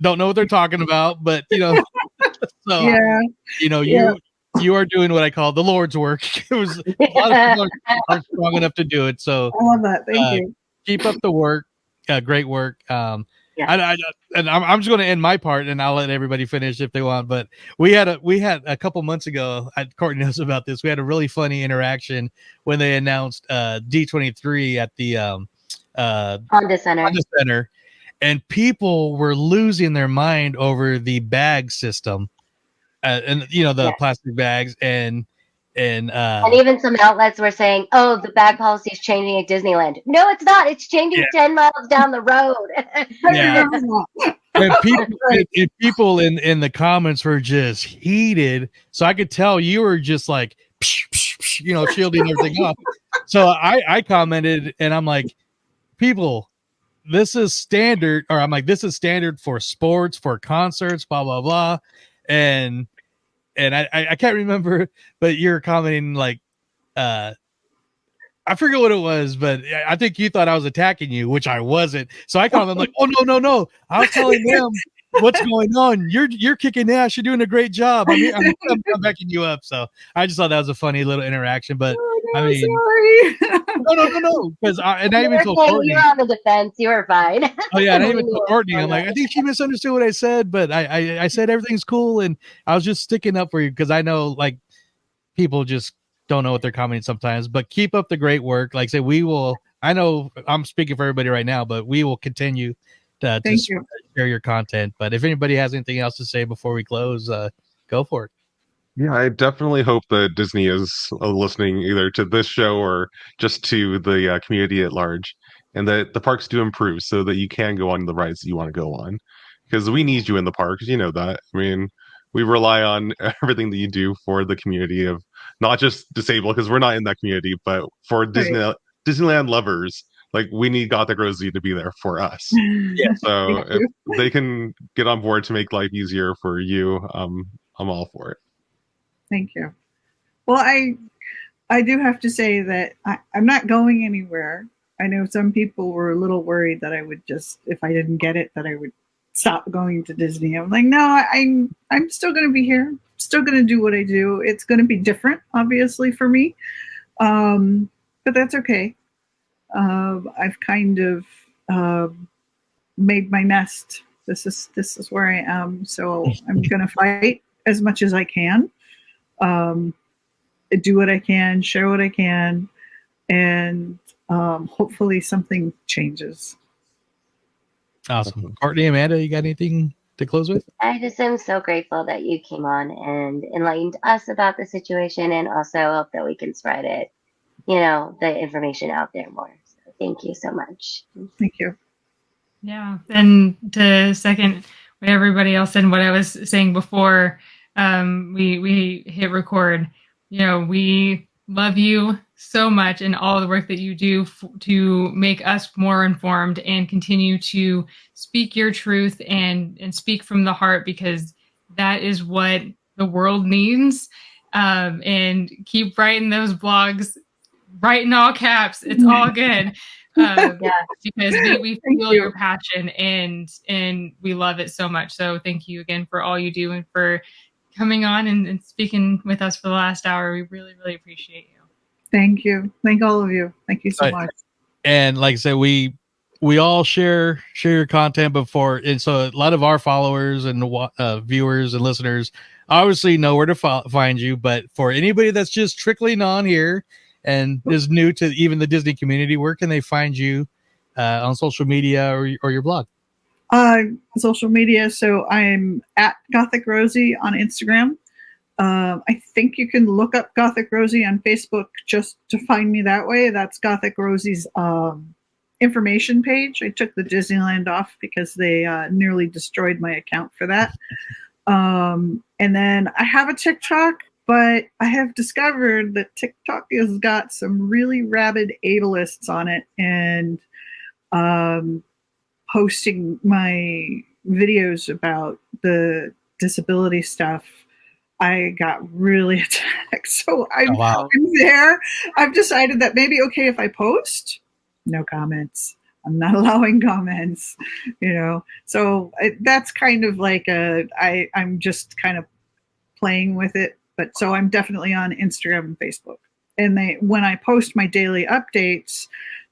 don't know what they're talking about, but so Yeah. you are doing what I call the Lord's work. It was a lot of people aren't strong enough to do it. So I love that. Thank you. keep up the work. Great work. Yeah. I'm just going to end my part, and I'll let everybody finish if they want. But we had a couple months ago. Courtney knows about this. We had a really funny interaction when they announced D23 at the Honda Center. Honda Center, and people were losing their mind over the bag system, and the Yeah. plastic bags and And even some outlets were saying, "Oh, the bag policy is changing at Disneyland." No, it's not. It's changing 10 miles down the road. Yeah. And people in the comments were just heated. So I could tell you were just like, psh, psh, psh, shielding everything off. So I commented and I'm like, people, this is standard. Or I'm like, this is standard for sports, for concerts, blah, blah, blah. And I can't remember, but you're commenting like, I forget what it was, but I think you thought I was attacking you, which I wasn't. So I called them like, "Oh no! I was telling them what's going on. You're kicking ass. You're doing a great job. I'm backing you up." So I just thought that was a funny little interaction. But I mean, sorry. no, because I even told Courtney. You're on the defense. You were fine. Oh yeah, and I even told Courtney. I'm like, I think she misunderstood what I said, but I said everything's cool, and I was just sticking up for you because I know like people just don't know what they're commenting sometimes. But keep up the great work. Like I say, we will. I know I'm speaking for everybody right now, but we will continue to Thank you. share your content. But if anybody has anything else to say before we close, go for it. Yeah, I definitely hope that Disney is listening either to this show or just to the community at large, and that the parks do improve so that you can go on the rides that you want to go on. Because we need you in the parks, you know that. I mean, we rely on everything that you do for the community of not just disabled, because we're not in that community, but for Disneyland lovers. Like, we need Gothic Rosie to be there for us. So if they can get on board to make life easier for you, I'm all for it. Thank you. Well, I do have to say that I'm not going anywhere. I know some people were a little worried that I would just, if I didn't get it, that I would stop going to Disney. I'm like, no, I'm still going to be here. Still going to do what I do. It's going to be different, obviously, for me, but that's okay. I've kind of made my nest. This is where I am. So I'm going to fight as much as I can. Do what I can, share what I can, and hopefully something changes. Awesome. Courtney, Amanda, you got anything to close with? I just am so grateful that you came on and enlightened us about the situation, and also hope that we can spread it, the information out there more. So thank you so much. Thank you. Yeah. And to second what everybody else said and what I was saying before we hit record, we love you so much and all the work that you do to make us more informed and continue to speak your truth and speak from the heart, because that is what the world needs. And keep writing those blogs, write in all caps. It's all good. Because we feel your passion and we love it so much. So thank you again for all you do and for coming on and speaking with us for the last hour. We really, really appreciate you. Thank you. Thank all of you. Thank you so much. And like I said, we all share your content before, and so a lot of our followers and viewers and listeners obviously know where to find you. But for anybody that's just trickling on here and is new to even the Disney community, where can they find you on social media or your blog? Social media. So I'm at Gothic Rosie on Instagram. I think you can look up Gothic Rosie on Facebook just to find me that way. That's Gothic Rosie's information page. I took the Disneyland off because they nearly destroyed my account for that. And then I have a TikTok, but I have discovered that TikTok has got some really rabid ableists on it, and posting my videos about the disability stuff, I got really attacked. So I'm there. I've decided that maybe okay if I post, no comments. I'm not allowing comments, So that's kind of like I'm just kind of playing with it. But so I'm definitely on Instagram and Facebook. And when I post my daily updates,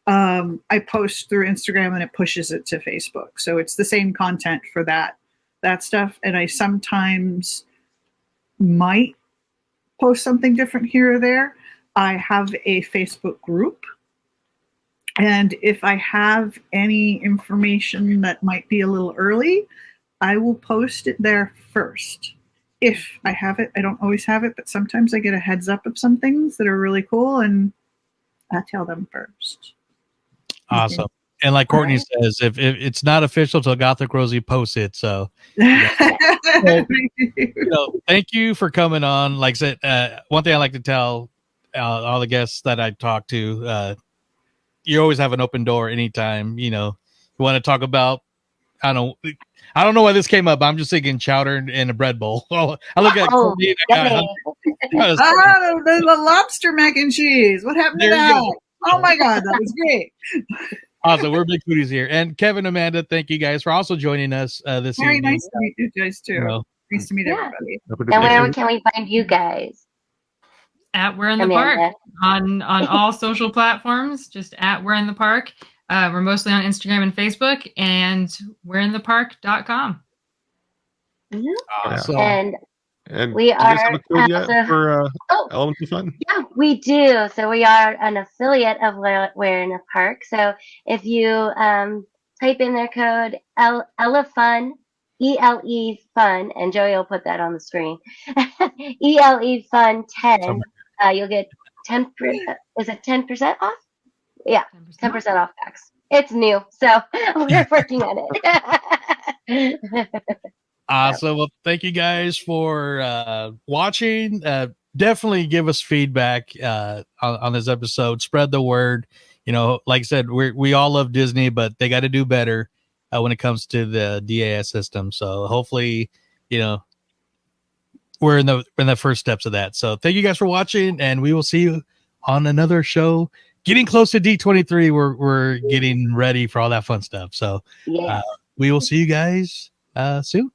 I post through Instagram and it pushes it to Facebook. So it's the same content for that stuff. And I sometimes might post something different here or there. I have a Facebook group. And if I have any information that might be a little early, I will post it there first. If I have it, I don't always have it, but sometimes I get a heads up of some things that are really cool and I tell them first. Awesome. And like Courtney says, if it's not official till Gothic Rosie posts it. So, thank you for coming on. Like I said, one thing I like to tell all the guests that I talk to, you always have an open door anytime, you want to talk about, I don't know why this came up. I'm just thinking chowder in a bread bowl. I look at Courtney the lobster mac and cheese. What happened to that? Oh my God, that was great. Awesome. We're big foodies here. And Kevin, Amanda, thank you guys for also joining us this Very evening. nice to meet you guys too. Nice to meet everybody. And where can we find you guys? At We're in the Park on all social platforms, just at We're in the Park. We're mostly on Instagram and Facebook, and we'reinthepark.com. Awesome. And we you guys are have a code yet for Elements of Fun? Yeah, we do. So we are an affiliate of We're in the Park. So if you type in their code ELEFUN, ELE Fun, and Joey will put that on the screen. ELE Fun 10. You'll get 10%. Is it 10% off? Yeah, 10% off packs. It's new, so we're working on it. Awesome. Well, thank you guys for watching. Definitely give us feedback on this episode. Spread the word. Like I said, we all love Disney, but they got to do better when it comes to the DAS system. So hopefully, we're in the first steps of that. So thank you guys for watching, and we will see you on another show. Getting close to D23, we're getting ready for all that fun stuff. So we will see you guys Sue?